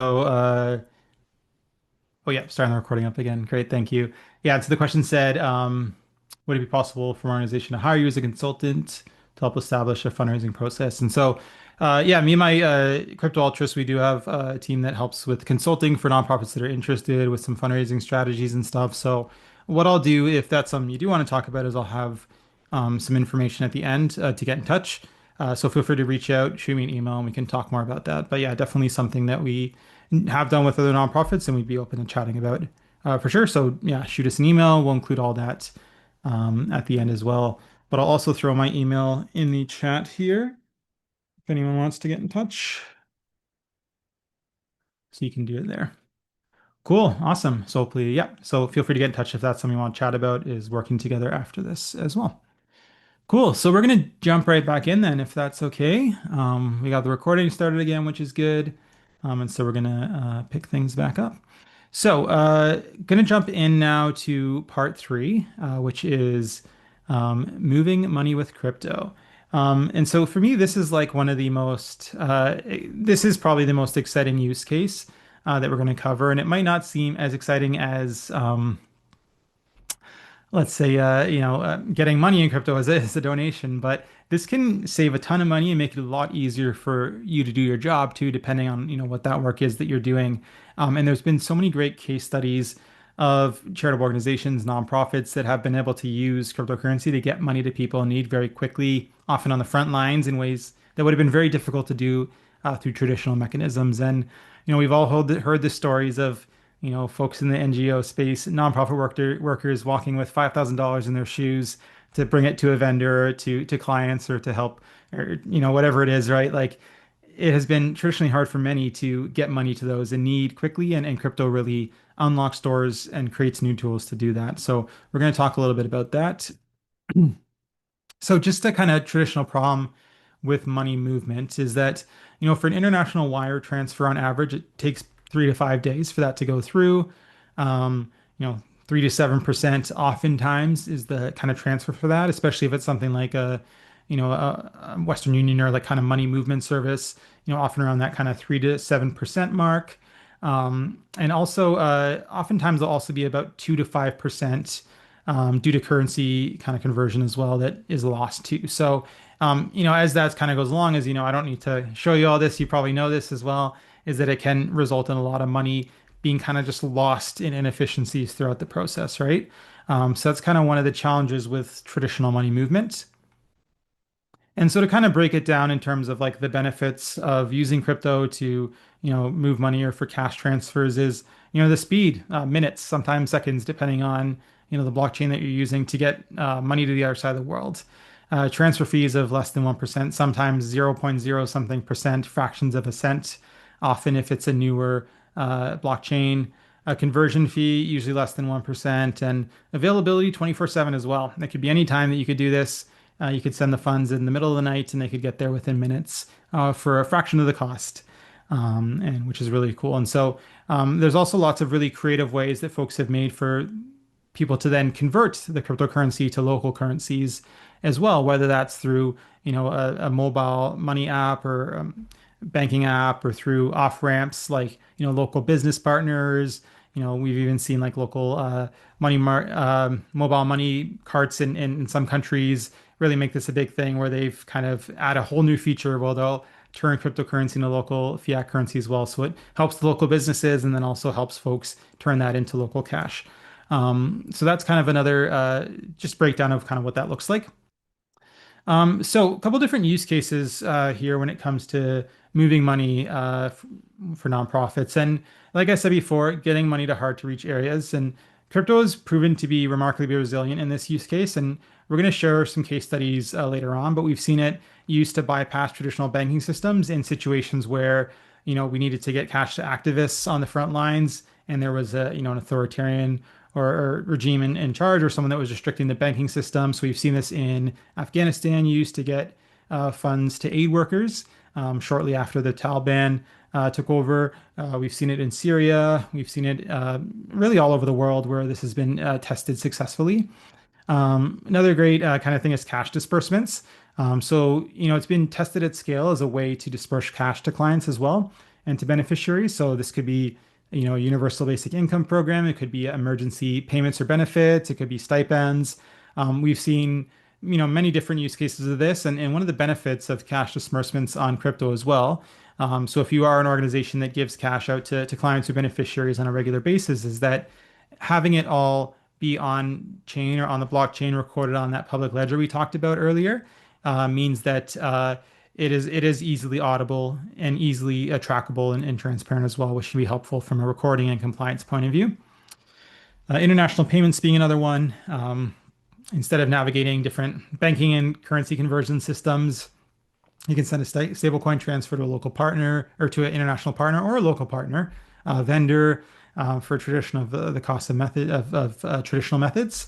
So, oh yeah, starting the recording up again. Great, thank you. Yeah, so the question said, would it be possible for an organization to hire you as a consultant to help establish a fundraising process? And so, yeah, me and my Crypto Ultras, we do have a team that helps with consulting for nonprofits that are interested with some fundraising strategies and stuff. So, what I'll do, if that's something you do want to talk about, is I'll have some information at the end to get in touch. So feel free to reach out, shoot me an email, and we can talk more about that. But yeah, definitely something that we have done with other nonprofits, and we'd be open to chatting about for sure. So yeah, shoot us an email. We'll include all that at the end as well. But I'll also throw my email in the chat here if anyone wants to get in touch. So you can do it there. Cool, awesome. So hopefully, yeah. So feel free to get in touch if that's something you want to chat about, is working together after this as well. Cool. So we're going to jump right back in then, if that's okay. We got the recording started again, which is good. And so we're going to pick things back up. So going to jump in now to part 3, which is moving money with crypto. And so for me, this is like one of the most, this is probably the most exciting use case that we're going to cover. And it might not seem as exciting as let's say, getting money in crypto as a donation, but this can save a ton of money and make it a lot easier for you to do your job too, depending on, what that work is that you're doing. And there's been so many great case studies of charitable organizations, nonprofits that have been able to use cryptocurrency to get money to people in need very quickly, often on the front lines in ways that would have been very difficult to do through traditional mechanisms. And, we've all heard the stories of folks in the NGO space, nonprofit workers walking with $5,000 in their shoes to bring it to a vendor, to clients, or to help, or whatever it is, right? Like it has been traditionally hard for many to get money to those in need quickly, and crypto really unlocks doors and creates new tools to do that. So we're going to talk a little bit about that. So just a kind of traditional problem with money movement is that, for an international wire transfer on average, it takes 3 to 5 days for that to go through. 3 to 7% oftentimes is the kind of transfer for that, especially if it's something like a Western Union or like kind of money movement service, often around that kind of 3 to 7% mark. And also, oftentimes there'll also be about 2 to 5% due to currency kind of conversion as well that is lost too. So, as that kind of goes along, as I don't need to show you all this, you probably know this as well. is that it can result in a lot of money being kind of just lost in inefficiencies throughout the process, right? So that's kind of one of the challenges with traditional money movement. And so to kind of break it down in terms of like the benefits of using crypto to, move money or for cash transfers is, the speed, minutes, sometimes seconds, depending on, the blockchain that you're using to get money to the other side of the world. Transfer fees of less than 1%, sometimes 0.0 something percent, fractions of a cent, often if it's a newer blockchain. A conversion fee, usually less than 1%, and availability 24/7 as well. It could be any time that you could do this. You could send the funds in the middle of the night and they could get there within minutes for a fraction of the cost, and which is really cool. And so there's also lots of really creative ways that folks have made for people to then convert the cryptocurrency to local currencies as well, whether that's through, a mobile money app or banking app or through off ramps like, local business partners. We've even seen like local mobile money carts in some countries really make this a big thing where they've kind of add a whole new feature where they'll turn cryptocurrency into local fiat currency as well. So it helps the local businesses and then also helps folks turn that into local cash. So that's kind of another just breakdown of kind of what that looks like. So a couple different use cases here when it comes to moving money for nonprofits. And like I said before, getting money to hard to reach areas. And crypto has proven to be remarkably resilient in this use case. And we're going to share some case studies later on, but we've seen it used to bypass traditional banking systems in situations where, we needed to get cash to activists on the front lines and there was an authoritarian or regime in charge or someone that was restricting the banking system. So we've seen this in Afghanistan used to get funds to aid workers shortly after the Taliban took over. We've seen it in Syria. We've seen it really all over the world where this has been tested successfully. Another great kind of thing is cash disbursements. So, it's been tested at scale as a way to disperse cash to clients as well and to beneficiaries. So this could be, a universal basic income program. It could be emergency payments or benefits. It could be stipends. We've seen, many different use cases of this and one of the benefits of cash disbursements on crypto as well. So if you are an organization that gives cash out to clients or beneficiaries on a regular basis, is that having it all be on chain or on the blockchain recorded on that public ledger we talked about earlier means that it is easily audible and easily trackable and transparent as well, which can be helpful from a recording and compliance point of view. International payments being another one. Instead of navigating different banking and currency conversion systems, you can send a stablecoin transfer to a local partner or to an international partner or a local partner, vendor for traditional the cost of traditional methods.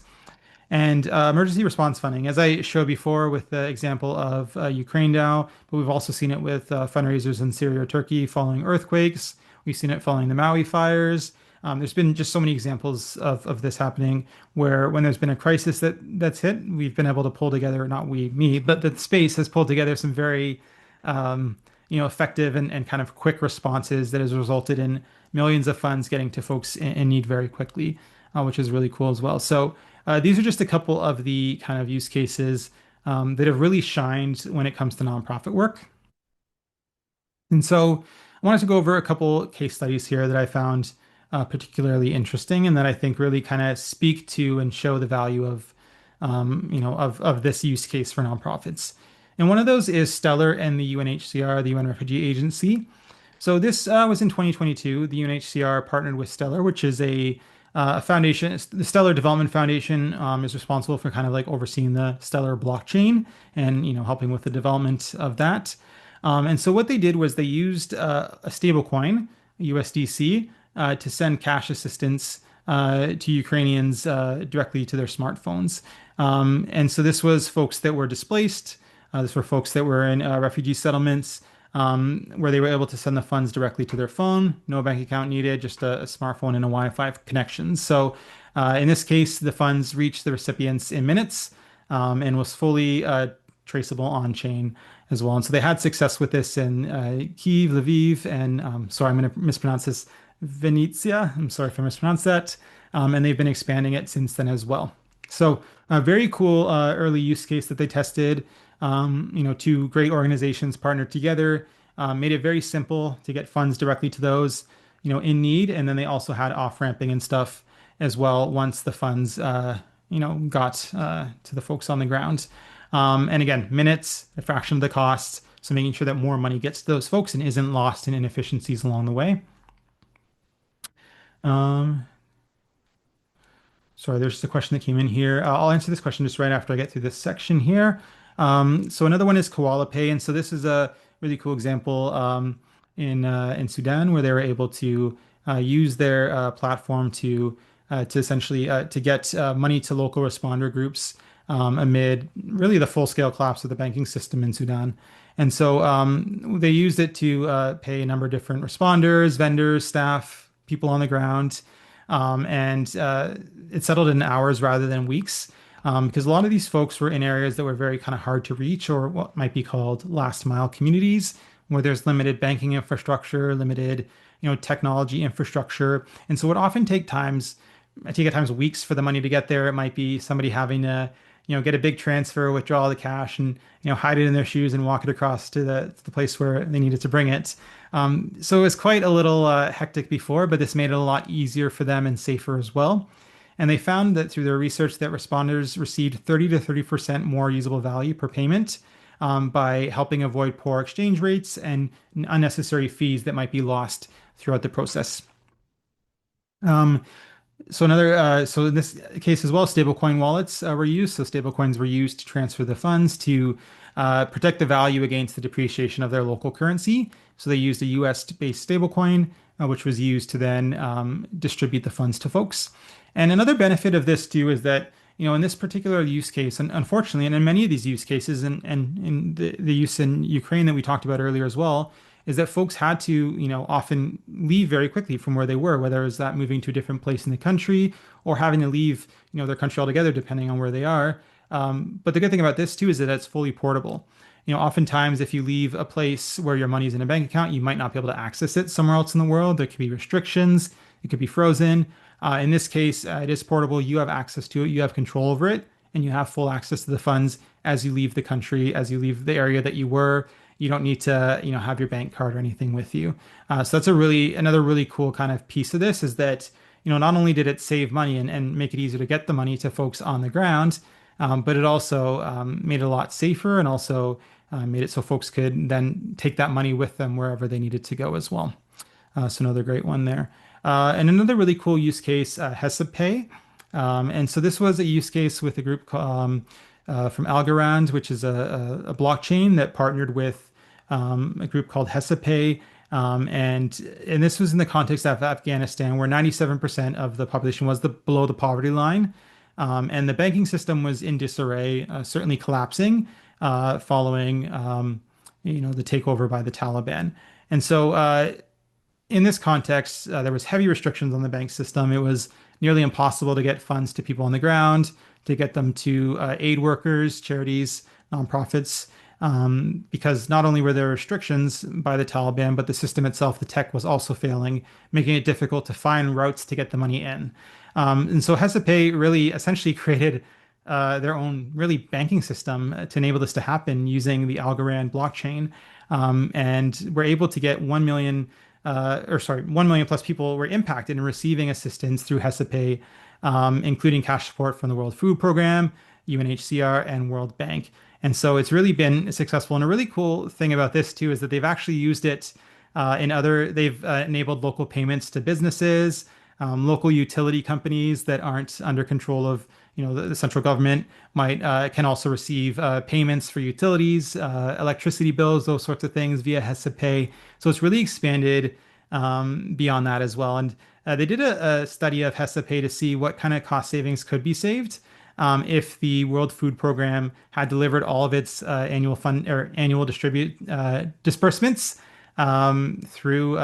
And emergency response funding, as I showed before with the example of Ukraine now, but we've also seen it with fundraisers in Syria or Turkey following earthquakes. We've seen it following the Maui fires. There's been just so many examples of this happening where when there's been a crisis that's hit, we've been able to pull together, not me, but the space has pulled together some very, effective and kind of quick responses that has resulted in millions of funds getting to folks in need very quickly, which is really cool as well. So these are just a couple of the kind of use cases that have really shined when it comes to nonprofit work. And so I wanted to go over a couple case studies here that I found particularly interesting and that I think really kind of speak to and show the value of, of this use case for nonprofits. And one of those is Stellar and the UNHCR, the UN Refugee Agency. So this was in 2022. The UNHCR partnered with Stellar, which is a foundation. The Stellar Development Foundation is responsible for kind of like overseeing the Stellar blockchain and helping with the development of that. And so what they did was they used a stablecoin, USDC, to send cash assistance to Ukrainians directly to their smartphones. And so this was folks that were displaced. This were folks that were in refugee settlements where they were able to send the funds directly to their phone. No bank account needed, just a smartphone and a Wi-Fi connection. So in this case, the funds reached the recipients in minutes and was fully traceable on chain as well. And so they had success with this in Kyiv, Lviv, and sorry, I'm going to mispronounce this, Venetia. I'm sorry if I mispronounced that. And they've been expanding it since then as well. So a very cool early use case that they tested. Two great organizations partnered together made it very simple to get funds directly to those, in need. And then they also had off-ramping and stuff as well once the funds, got to the folks on the ground. And again, minutes, a fraction of the cost. So making sure that more money gets to those folks and isn't lost in inefficiencies along the way. Um, Sorry, there's just a question that came in here. I'll answer this question just right after I get through this section here. So another one is Koala Pay, and so this is a really cool example in Sudan where they were able to use their platform to essentially to get money to local responder groups amid really the full-scale collapse of the banking system in Sudan. And so they used it to pay a number of different responders, vendors, staff, people on the ground. And it settled in hours rather than weeks because a lot of these folks were in areas that were very kind of hard to reach, or what might be called last mile communities, where there's limited banking infrastructure, limited, technology infrastructure. And so it often take at times weeks for the money to get there. It might be somebody having to, get a big transfer, withdraw the cash, and hide it in their shoes and walk it across to the place where they needed to bring it. So it was quite a little hectic before, but this made it a lot easier for them and safer as well. And they found that through their research that responders received 30 to 30% more usable value per payment by helping avoid poor exchange rates and unnecessary fees that might be lost throughout the process. So in this case as well, stablecoin wallets were used. So stablecoins were used to transfer the funds to protect the value against the depreciation of their local currency. So they used a US-based stablecoin, which was used to then distribute the funds to folks. And another benefit of this too is that, in this particular use case, and unfortunately, and in many of these use cases, and in the use in Ukraine that we talked about earlier as well, is that folks had to, often leave very quickly from where they were, whether it was that moving to a different place in the country or having to leave, their country altogether, depending on where they are. But the good thing about this too is that it's fully portable. Oftentimes if you leave a place where your money is in a bank account, you might not be able to access it somewhere else in the world. There could be restrictions. It could be frozen. In this case, it is portable. You have access to it. You have control over it, and you have full access to the funds as you leave the country, as you leave the area that you were. You don't need to, have your bank card or anything with you. So that's another really cool kind of piece of this is that, not only did it save money and make it easier to get the money to folks on the ground, but it also made it a lot safer and also made it so folks could then take that money with them wherever they needed to go as well. So another great one there. And another really cool use case, Pay. And so this was a use case with a group from Algorand, which is a blockchain that partnered with a group called Pay. And this was in the context of Afghanistan, where 97% of the population was below the poverty line. And the banking system was in disarray, certainly collapsing following, the takeover by the Taliban. And so in this context, there was heavy restrictions on the bank system. It was nearly impossible to get funds to people on the ground, to get them to aid workers, charities, nonprofits, because not only were there restrictions by the Taliban, but the system itself, the tech was also failing, making it difficult to find routes to get the money in. And so Pay really essentially created their own really banking system to enable this to happen using the Algorand blockchain. And we're able to get 1 million 1 million plus people were impacted in receiving assistance through Pay, including cash support from the World Food Program, UNHCR, and World Bank. And so it's really been successful. And a really cool thing about this too is that they've actually used it they've enabled local payments to businesses, local utility companies that aren't under control of, the central government can also receive payments for utilities, electricity bills, those sorts of things via Pay. So it's really expanded beyond that as well. And they did a study of Pay to see what kind of cost savings could be saved if the World Food Program had delivered all of its annual disbursements through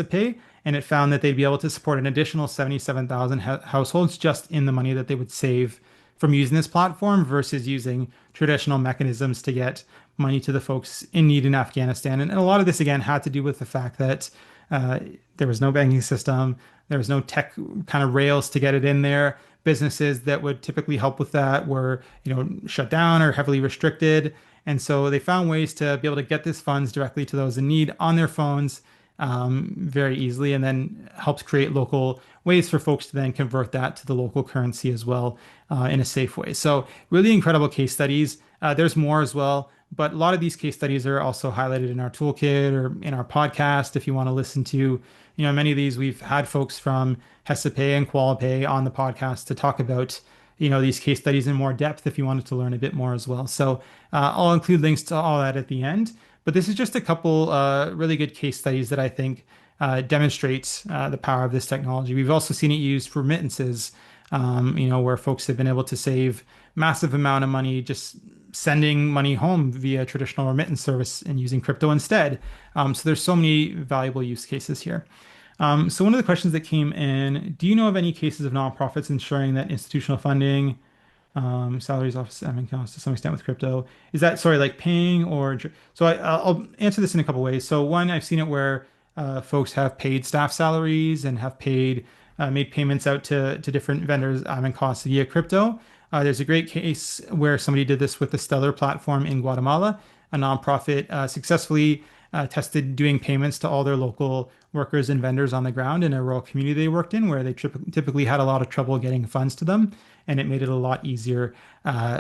Pay. And it found that they'd be able to support an additional 77,000 households just in the money that they would save from using this platform versus using traditional mechanisms to get money to the folks in need in Afghanistan. And a lot of this, again, had to do with the fact that there was no banking system, there was no tech kind of rails to get it in there. Businesses that would typically help with that were, shut down or heavily restricted. And so they found ways to be able to get these funds directly to those in need on their phones very easily, and then helps create local ways for folks to then convert that to the local currency as well in a safe way. So really incredible case studies. There's more as well, but a lot of these case studies are also highlighted in our toolkit or in our podcast. If you want to listen to, many of these, we've had folks from HESAPay and QualPay on the podcast to talk about, these case studies in more depth if you wanted to learn a bit more as well. So I'll include links to all that at the end. But this is just a couple really good case studies that I think demonstrates the power of this technology. We've also seen it used for remittances, where folks have been able to save massive amount of money just sending money home via traditional remittance service and using crypto instead. So there's so many valuable use cases here. So one of the questions that came in, do you know of any cases of nonprofits ensuring that institutional funding, salaries, office admin costs to some extent with crypto? Is that, sorry, like paying or, so I'll answer this in a couple ways. So one, I've seen it where folks have paid staff salaries and have made payments out to different vendors admin costs via crypto. There's a great case where somebody did this with the Stellar platform in Guatemala. A nonprofit successfully tested doing payments to all their local workers and vendors on the ground in a rural community they worked in, where they typically had a lot of trouble getting funds to them, and it made it a lot easier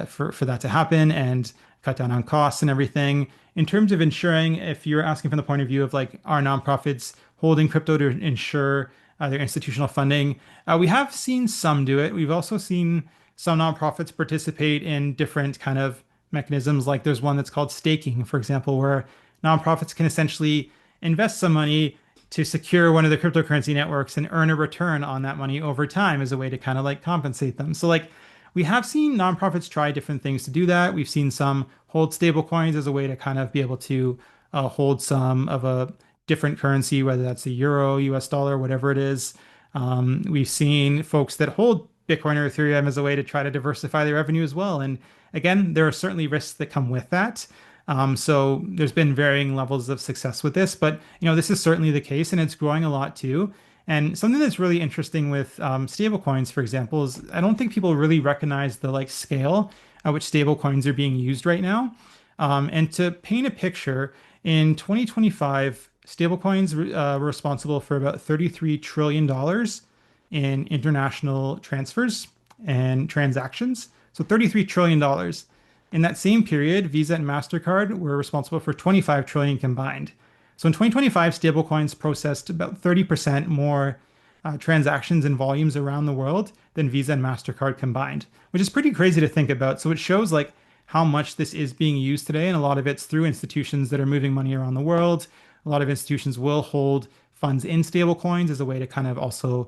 for that to happen and cut down on costs and everything. In terms of ensuring, if you're asking from the point of view of like, are nonprofits holding crypto to ensure their institutional funding, we have seen some do it. We've also seen some nonprofits participate in different kind of mechanisms. Like there's one that's called staking, for example, where nonprofits can essentially invest some money to secure one of the cryptocurrency networks and earn a return on that money over time as a way to kind of like compensate them. So like we have seen nonprofits try different things to do that. We've seen some hold stable coins as a way to kind of be able to hold some of a different currency, whether that's the euro, US dollar, whatever it is. We've seen folks that hold Bitcoin or Ethereum as a way to try to diversify their revenue as well. And again, there are certainly risks that come with that. So there's been varying levels of success with this, but this is certainly the case, and it's growing a lot too. And something that's really interesting with stable coins, for example, is I don't think people really recognize the like scale at which stable coins are being used right now. And to paint a picture, in 2025, stablecoins were responsible for about $33 trillion in international transfers and transactions. So $33 trillion. In that same period, Visa and MasterCard were responsible for 25 trillion combined. So in 2025, stablecoins processed about 30% more transactions and volumes around the world than Visa and MasterCard combined, which is pretty crazy to think about. So it shows like how much this is being used today, and a lot of it's through institutions that are moving money around the world. A lot of institutions will hold funds in stable coins as a way to kind of also,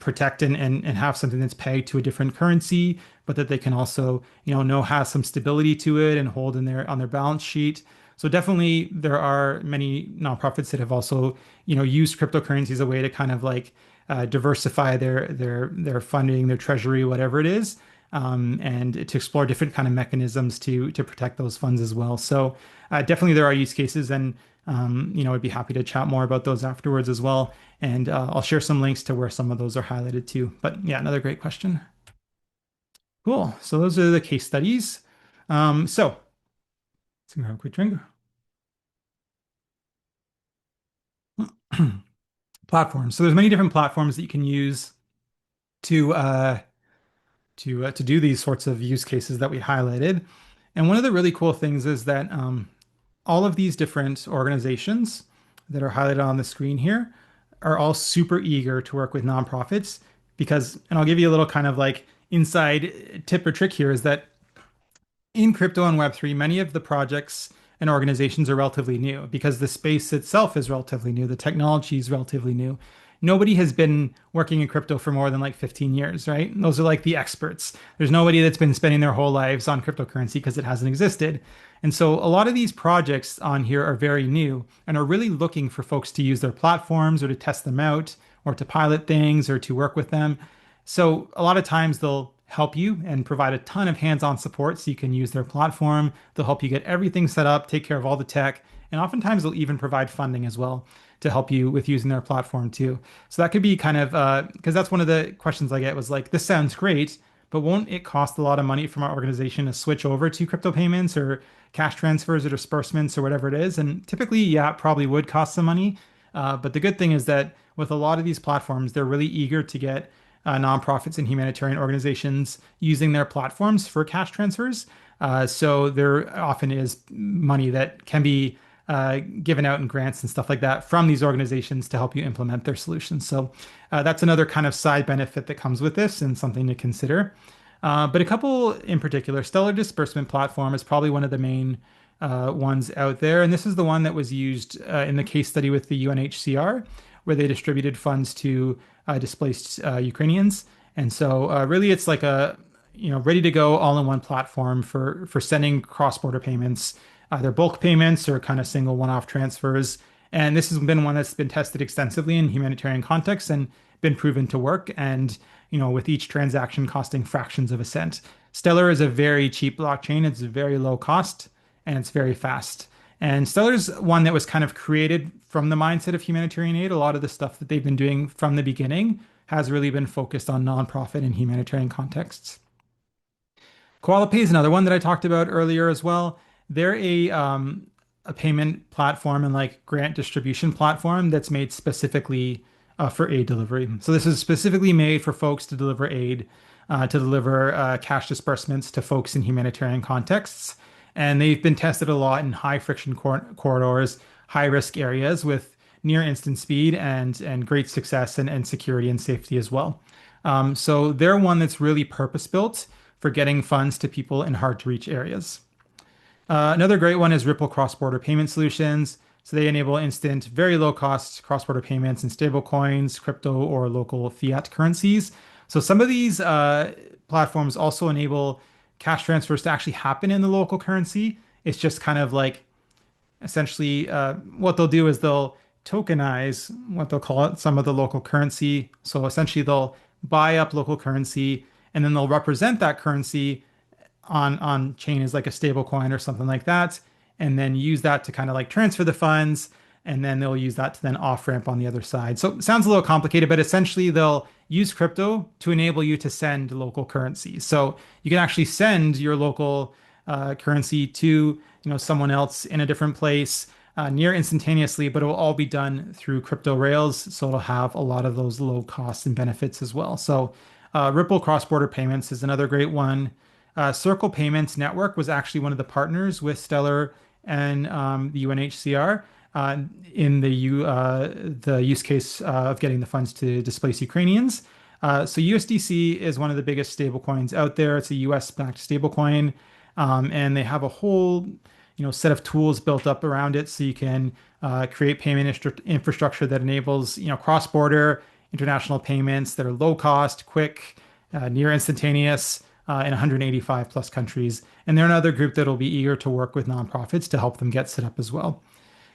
protect and have something that's pegged to a different currency, but that they can also, know has some stability to it and hold in on their balance sheet. So definitely there are many nonprofits that have also, used cryptocurrency as a way to kind of like diversify their funding, their treasury, whatever it is, and to explore different kind of mechanisms to protect those funds as well. So definitely there are use cases, and I'd be happy to chat more about those afterwards as well. And I'll share some links to where some of those are highlighted too. But yeah, another great question. Cool. So those are the case studies. So let's grab a quick drink. Platforms. So there's many different platforms that you can use to do these sorts of use cases that we highlighted. And one of the really cool things is that all of these different organizations that are highlighted on the screen here are all super eager to work with nonprofits because, and I'll give you a little kind of like inside tip or trick here, is that in crypto and Web3, many of the projects and organizations are relatively new because the space itself is relatively new. The technology is relatively new. Nobody has been working in crypto for more than like 15 years, right? Those are like the experts. There's nobody that's been spending their whole lives on cryptocurrency because it hasn't existed. And so a lot of these projects on here are very new and are really looking for folks to use their platforms or to test them out or to pilot things or to work with them. So a lot of times they'll help you and provide a ton of hands-on support so you can use their platform. They'll help you get everything set up, take care of all the tech, and oftentimes they'll even provide funding as well to help you with using their platform too. So that could be kind of, because that's one of the questions I get was like, this sounds great, but won't it cost a lot of money from our organization to switch over to crypto payments or cash transfers or disbursements or whatever it is? And typically, yeah, it probably would cost some money. But the good thing is that with a lot of these platforms, they're really eager to get nonprofits and humanitarian organizations using their platforms for cash transfers. So there often is money that can be given out in grants and stuff like that from these organizations to help you implement their solutions. So that's another kind of side benefit that comes with this and something to consider. But a couple in particular, Stellar Disbursement Platform is probably one of the main ones out there. And this is the one that was used in the case study with the UNHCR, where they distributed funds to displaced Ukrainians. And so really it's like a ready to go all-in-one platform for sending cross-border payments, either bulk payments or kind of single one-off transfers. And this has been one that's been tested extensively in humanitarian contexts and been proven to work. And with each transaction costing fractions of a cent. Stellar is a very cheap blockchain. It's very low cost and it's very fast. And Stellar's one that was kind of created from the mindset of humanitarian aid. A lot of the stuff that they've been doing from the beginning has really been focused on nonprofit and humanitarian contexts. KoalaPay is another one that I talked about earlier as well. They're a payment platform and like grant distribution platform that's made specifically for aid delivery. So this is specifically made for folks to deliver aid, to deliver cash disbursements to folks in humanitarian contexts. And they've been tested a lot in high friction corridors, high risk areas with near instant speed and great success and security and safety as well. So they're one that's really purpose built for getting funds to people in hard to reach areas. Another great one is Ripple cross-border payment solutions. So they enable instant, very low cost cross-border payments in stable coins, crypto, or local fiat currencies. So some of these platforms also enable cash transfers to actually happen in the local currency. It's just kind of like essentially what they'll do is they'll tokenize what they'll call it, some of the local currency. So essentially they'll buy up local currency and then they'll represent that currency on chain as like a stable coin or something like that, and then use that to kind of like transfer the funds, and then they'll use that to then off ramp on the other side. So it sounds a little complicated, but essentially they'll use crypto to enable you to send local currency. So you can actually send your local currency to someone else in a different place near instantaneously, but it will all be done through crypto rails. So it'll have a lot of those low costs and benefits as well. So Ripple cross-border payments is another great one. Circle Payments Network was actually one of the partners with Stellar and the UNHCR in the use case of getting the funds to displaced Ukrainians. So USDC is one of the biggest stablecoins out there. It's a US-backed stablecoin, and they have a whole set of tools built up around it, so you can create payment infrastructure that enables cross-border international payments that are low cost, quick, near instantaneous. In 185 plus countries. And they're another group that'll be eager to work with nonprofits to help them get set up as well.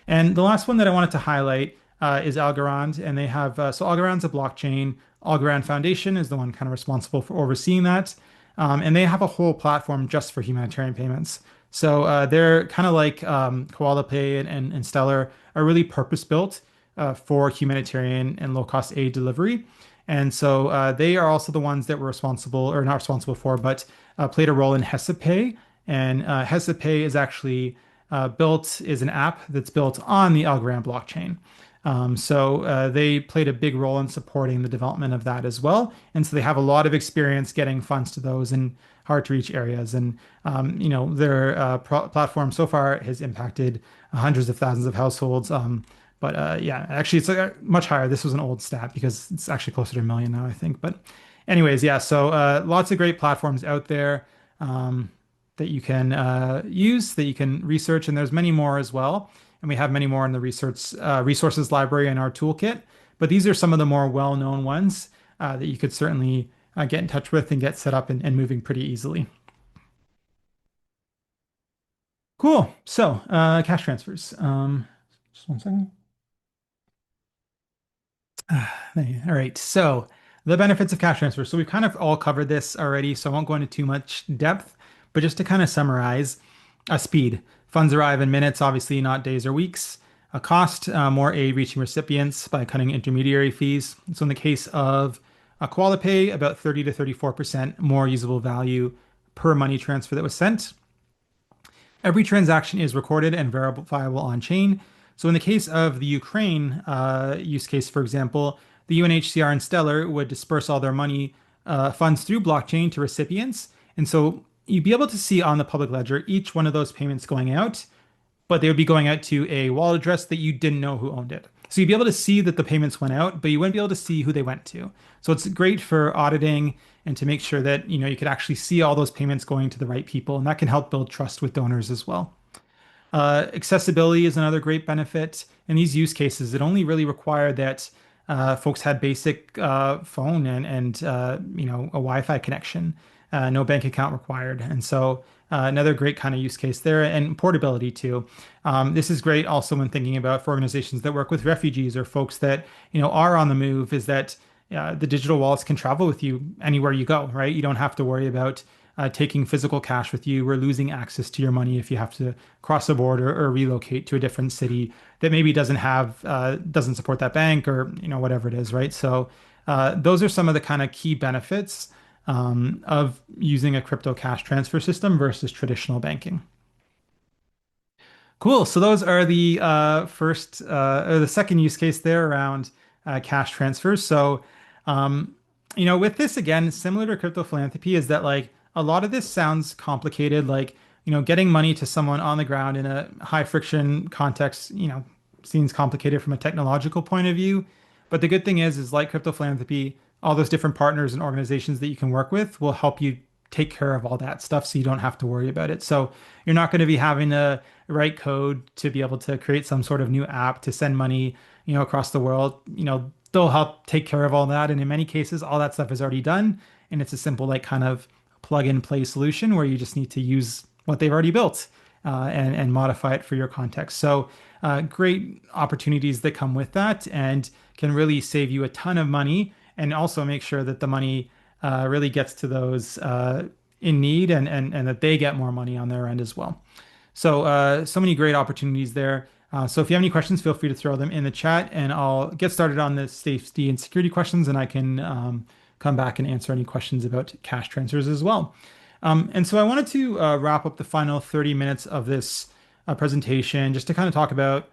And the last one that I wanted to highlight is Algorand. And they have, so Algorand's a blockchain. Algorand Foundation is the one kind of responsible for overseeing that. And they have a whole platform just for humanitarian payments. So they're kind of like KoalaPay and Stellar are really purpose built for humanitarian and low cost aid delivery. And so they are also the ones that were responsible, or not responsible for, but played a role in HESAPay. And HESAPay is actually is an app that's built on the Algorand blockchain. So they played a big role in supporting the development of that as well. And so they have a lot of experience getting funds to those in hard to reach areas. And, their platform so far has impacted hundreds of thousands of households. But yeah, actually, it's much higher. This was an old stat because it's actually closer to 1 million now, I think. But anyways, yeah, so lots of great platforms out there that you can use, that you can research, and there's many more as well. And we have many more in the resources library in our toolkit. But these are some of the more well-known ones that you could certainly get in touch with and get set up and moving pretty easily. Cool. So cash transfers. Just one second. All right, so the benefits of cash transfer. So we've kind of all covered this already, so I won't go into too much depth, but just to kind of summarize, speed. Funds arrive in minutes, obviously not days or weeks. Cost, more aid reaching recipients by cutting intermediary fees. So in the case of Qualipay, about 30 to 34% more usable value per money transfer that was sent. Every transaction is recorded and verifiable on chain. So in the case of the Ukraine use case, for example, the UNHCR and Stellar would disperse all their money funds through blockchain to recipients. And so you'd be able to see on the public ledger each one of those payments going out, but they would be going out to a wallet address that you didn't know who owned it. So you'd be able to see that the payments went out, but you wouldn't be able to see who they went to. So it's great for auditing and to make sure that you could actually see all those payments going to the right people, and that can help build trust with donors as well. Accessibility is another great benefit. In these use cases, it only really required that folks had basic phone and a Wi-Fi connection, no bank account required. And so another great kind of use case there, and portability too. This is great also when thinking about for organizations that work with refugees or folks that are on the move, is that the digital wallets can travel with you anywhere you go, right? You don't have to worry about taking physical cash with you or losing access to your money if you have to cross a border or relocate to a different city that maybe doesn't support that bank or whatever it is, right? So those are some of the kind of key benefits of using a crypto cash transfer system versus traditional banking. Cool. So those are the first or the second use case there around cash transfers. So with this again, similar to crypto philanthropy, is that like a lot of this sounds complicated, like getting money to someone on the ground in a high friction context, seems complicated from a technological point of view. But the good thing is like crypto philanthropy, all those different partners and organizations that you can work with will help you take care of all that stuff so you don't have to worry about it. So you're not going to be having to write code to be able to create some sort of new app to send money, across the world. They'll help take care of all that. And in many cases, all that stuff is already done. And it's a simple, like kind of plug and play solution where you just need to use what they've already built and modify it for your context. So great opportunities that come with that and can really save you a ton of money and also make sure that the money really gets to those in need and that they get more money on their end as well. So so many great opportunities there. So if you have any questions, feel free to throw them in the chat and I'll get started on the safety and security questions and I can come back and answer any questions about cash transfers as well. And so I wanted to wrap up the final 30 minutes of this presentation just to kind of talk about,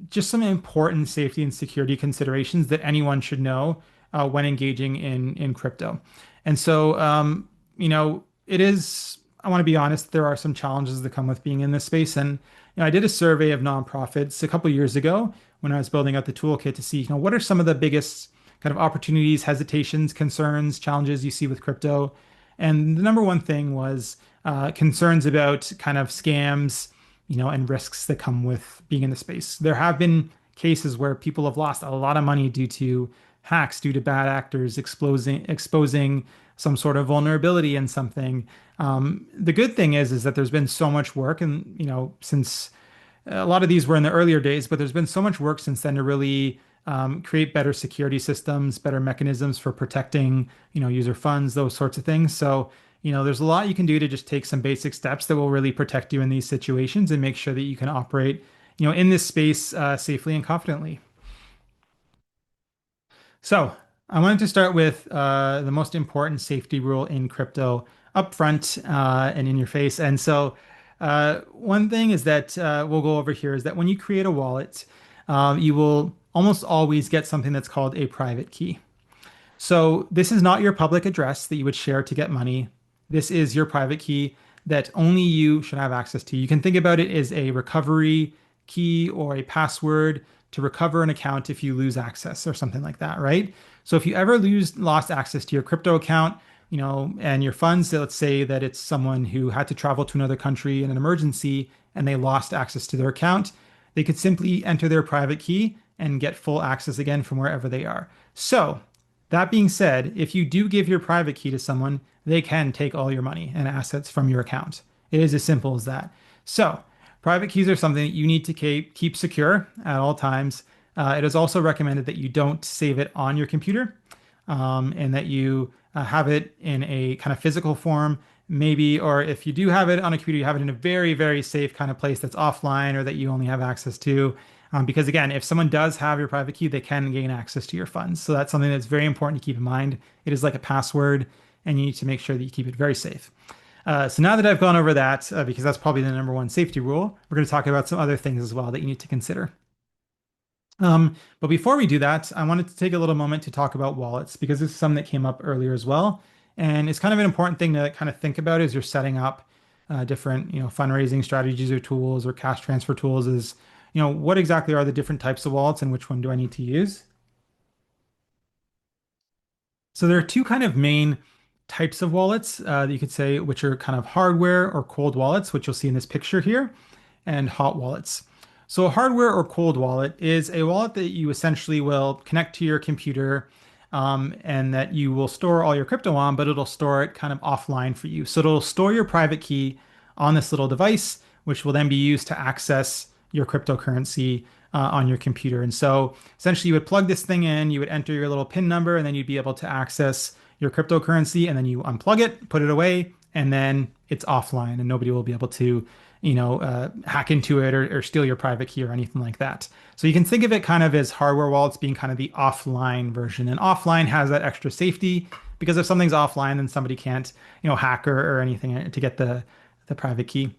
just some important safety and security considerations that anyone should know when engaging in crypto. And so, I want to be honest, there are some challenges that come with being in this space. And I did a survey of nonprofits a couple of years ago when I was building out the toolkit to see, what are some of the biggest kind of opportunities, hesitations, concerns, challenges you see with crypto. And the number one thing was concerns about kind of scams, and risks that come with being in the space. There have been cases where people have lost a lot of money due to hacks, due to bad actors exposing some sort of vulnerability in something. The good thing is that there's been so much work, and since a lot of these were in the earlier days, but there's been so much work since then to really create better security systems, better mechanisms for protecting, user funds, those sorts of things. So, there's a lot you can do to just take some basic steps that will really protect you in these situations and make sure that you can operate, in this space safely and confidently. So I wanted to start with the most important safety rule in crypto up front and in your face. And so one thing is that we'll go over here is that when you create a wallet, you will almost always get something that's called a private key. So this is not your public address that you would share to get money. This is your private key that only you should have access to. You can think about it as a recovery key or a password to recover an account if you lose access or something like that, right? So if you ever lost access to your crypto account, and your funds, let's say that it's someone who had to travel to another country in an emergency and they lost access to their account, they could simply enter their private key and get full access again from wherever they are. So that being said, if you do give your private key to someone, they can take all your money and assets from your account. It is as simple as that. So private keys are something that you need to keep secure at all times. It is also recommended that you don't save it on your computer and that you have it in a kind of physical form, maybe, or if you do have it on a computer, you have it in a very, very safe kind of place that's offline or that you only have access to. Because again, if someone does have your private key, they can gain access to your funds. So that's something that's very important to keep in mind. It is like a password, and you need to make sure that you keep it very safe. So now that I've gone over that, because that's probably the number one safety rule, we're going to talk about some other things as well that you need to consider. But before we do that, I wanted to take a little moment to talk about wallets because this is something that came up earlier as well. And it's kind of an important thing to kind of think about as you're setting up different, fundraising strategies or tools or cash transfer tools is, what exactly are the different types of wallets and which one do I need to use? So there are two kind of main types of wallets that you could say, which are kind of hardware or cold wallets, which you'll see in this picture here, and hot wallets. So a hardware or cold wallet is a wallet that you essentially will connect to your computer and that you will store all your crypto on, but it'll store it kind of offline for you. So it'll store your private key on this little device, which will then be used to access your cryptocurrency on your computer. And so essentially you would plug this thing in, you would enter your little PIN number, and then you'd be able to access your cryptocurrency, and then you unplug it, put it away, and then it's offline and nobody will be able to hack into it or steal your private key or anything like that. So you can think of it kind of as hardware wallets being kind of the offline version. And offline has that extra safety because if something's offline, then somebody can't, hack or anything to get the private key.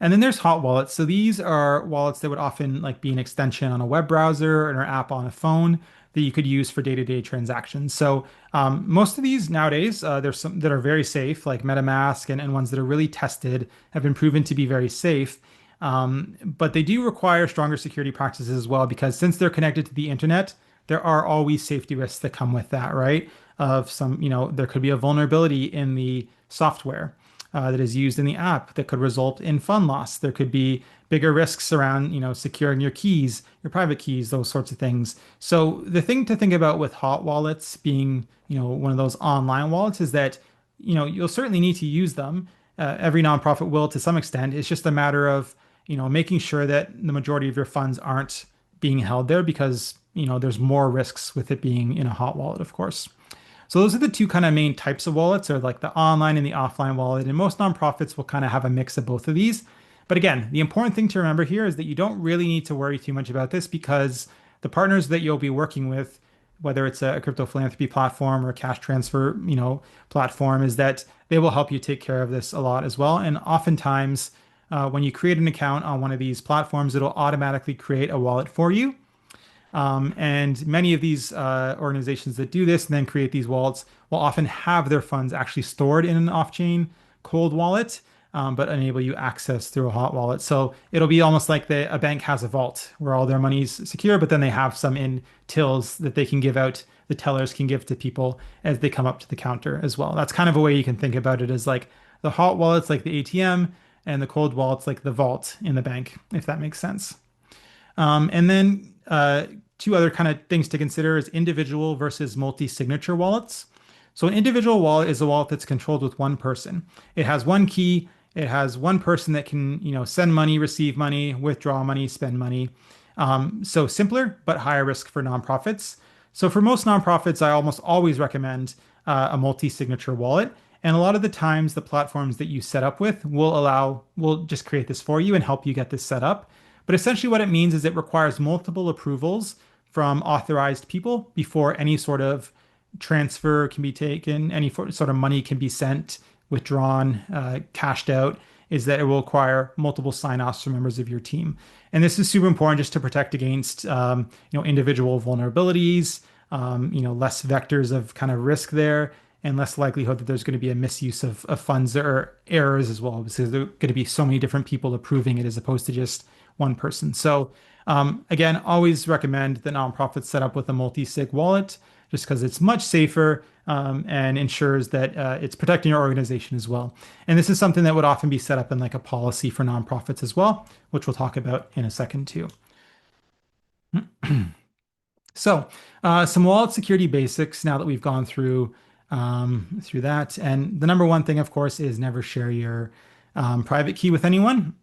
And then there's hot wallets. So these are wallets that would often like be an extension on a web browser or an app on a phone that you could use for day-to-day transactions. So most of these nowadays, there's some that are very safe, like MetaMask and ones that are really tested, have been proven to be very safe. But they do require stronger security practices as well, because since they're connected to the internet, there are always safety risks that come with that, right? Of some, there could be a vulnerability in the software that is used in the app that could result in fund loss. There could be bigger risks around, securing your keys, your private keys, those sorts of things. So the thing to think about with hot wallets being, one of those online wallets is that, you'll certainly need to use them. Every nonprofit will to some extent. It's just a matter of, making sure that the majority of your funds aren't being held there because, there's more risks with it being in a hot wallet, of course. So those are the two kind of main types of wallets, or like the online and the offline wallet. And most nonprofits will kind of have a mix of both of these. But again, the important thing to remember here is that you don't really need to worry too much about this because the partners that you'll be working with, whether it's a crypto philanthropy platform or a cash transfer, platform, is that they will help you take care of this a lot as well. And oftentimes, when you create an account on one of these platforms, it'll automatically create a wallet for you. And many of these organizations that do this and then create these wallets will often have their funds actually stored in an off-chain cold wallet, but enable you access through a hot wallet. So it'll be almost like a bank has a vault where all their money's secure, but then they have some in tills that they can give out, the tellers can give to people as they come up to the counter as well. That's kind of a way you can think about it, as like the hot wallets like the ATM and the cold wallets like the vault in the bank, if that makes sense. And then two other kind of things to consider is individual versus multi-signature wallets. So an individual wallet is a wallet that's controlled with one person. It has one key. It has one person that can, send money, receive money, withdraw money, spend money. So simpler, but higher risk for nonprofits. So for most nonprofits, I almost always recommend a multi-signature wallet. And a lot of the times, the platforms that you set up with will just create this for you and help you get this set up. But essentially what it means is it requires multiple approvals from authorized people before any sort of transfer can be taken, any sort of money can be sent, withdrawn, cashed out, is that it will require multiple sign-offs from members of your team. And this is super important just to protect against, individual vulnerabilities, less vectors of kind of risk there, and less likelihood that there's going to be a misuse of funds or errors as well, because there are going to be so many different people approving it as opposed to just one person. So again, always recommend that nonprofits set up with a multi-sig wallet just because it's much safer and ensures that it's protecting your organization as well. And this is something that would often be set up in like a policy for nonprofits as well, which we'll talk about in a second too. So some wallet security basics now that we've gone through that. And the number one thing, of course, is never share your private key with anyone.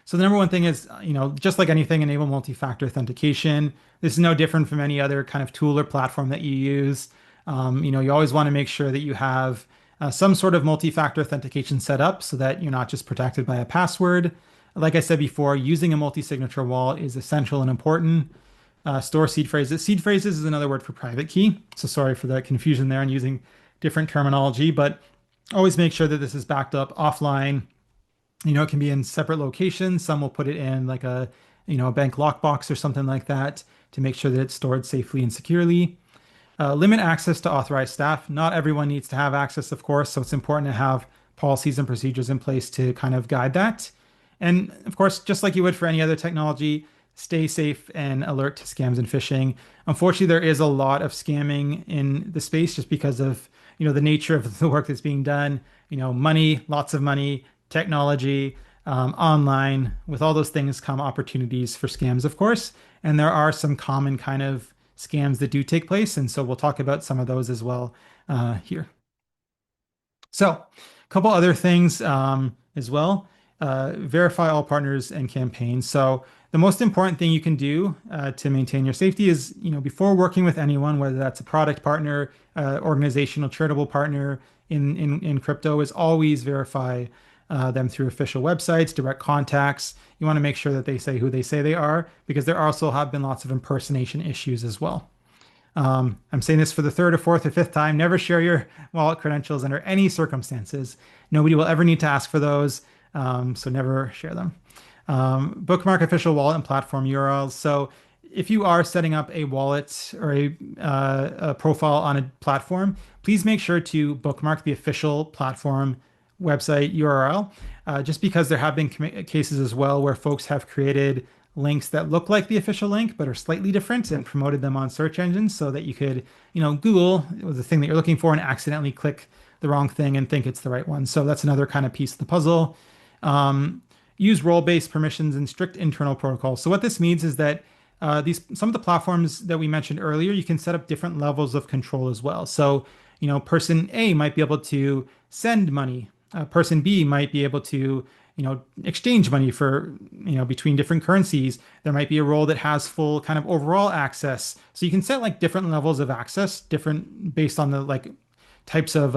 So the number one thing is, just like anything, enable multi-factor authentication. This is no different from any other kind of tool or platform that you use. You always want to make sure that you have some sort of multi-factor authentication set up so that you're not just protected by a password. Like I said before, using a multi-signature wallet is essential and important. Store seed phrases. Seed phrases is another word for private key. So sorry for the confusion there and using different terminology, but always make sure that this is backed up offline. It can be in separate locations. Some will put it in like a bank lockbox or something like that to make sure that it's stored safely and securely. Limit access to authorized staff. Not everyone needs to have access, of course, so it's important to have policies and procedures in place to kind of guide that. And of course, just like you would for any other technology, stay safe and alert to scams and phishing. Unfortunately, there is a lot of scamming in the space just because of, the nature of the work that's being done. Money, lots of money, technology, online. With all those things come opportunities for scams, of course. And there are some common kind of scams that do take place. And so we'll talk about some of those as well here. So a couple other things as well. Verify all partners and campaigns. So the most important thing you can do to maintain your safety is, before working with anyone, whether that's a product partner, organizational, charitable partner in crypto, is always verify them through official websites, direct contacts. You want to make sure that they say who they say they are, because there also have been lots of impersonation issues as well. I'm saying this for the third or fourth or fifth time. Never share your wallet credentials under any circumstances. Nobody will ever need to ask for those, so never share them. Bookmark official wallet and platform URLs. So if you are setting up a wallet or a profile on a platform, please make sure to bookmark the official platform website URL, just because there have been cases as well where folks have created links that look like the official link but are slightly different and promoted them on search engines so that you could, Google the thing that you're looking for and accidentally click the wrong thing and think it's the right one. So that's another kind of piece of the puzzle. Use role-based permissions and strict internal protocols. So what this means is that some of the platforms that we mentioned earlier, you can set up different levels of control as well. So, person A might be able to send money. Person B might be able to, exchange money for, between different currencies. There might be a role that has full kind of overall access. So you can set like different levels of access, different based on the like types of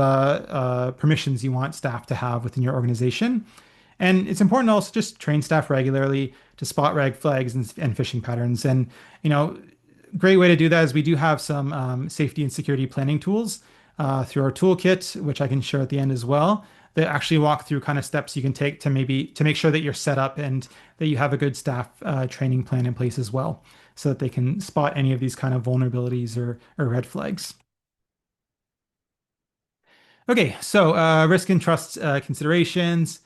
permissions you want staff to have within your organization. And it's important to also just train staff regularly to spot red flags and phishing patterns. And, great way to do that is we do have some safety and security planning tools through our toolkit, which I can share at the end as well, that actually walk through kind of steps you can take to make sure that you're set up and that you have a good staff training plan in place as well, so that they can spot any of these kind of vulnerabilities or red flags. Okay, so risk and trust considerations.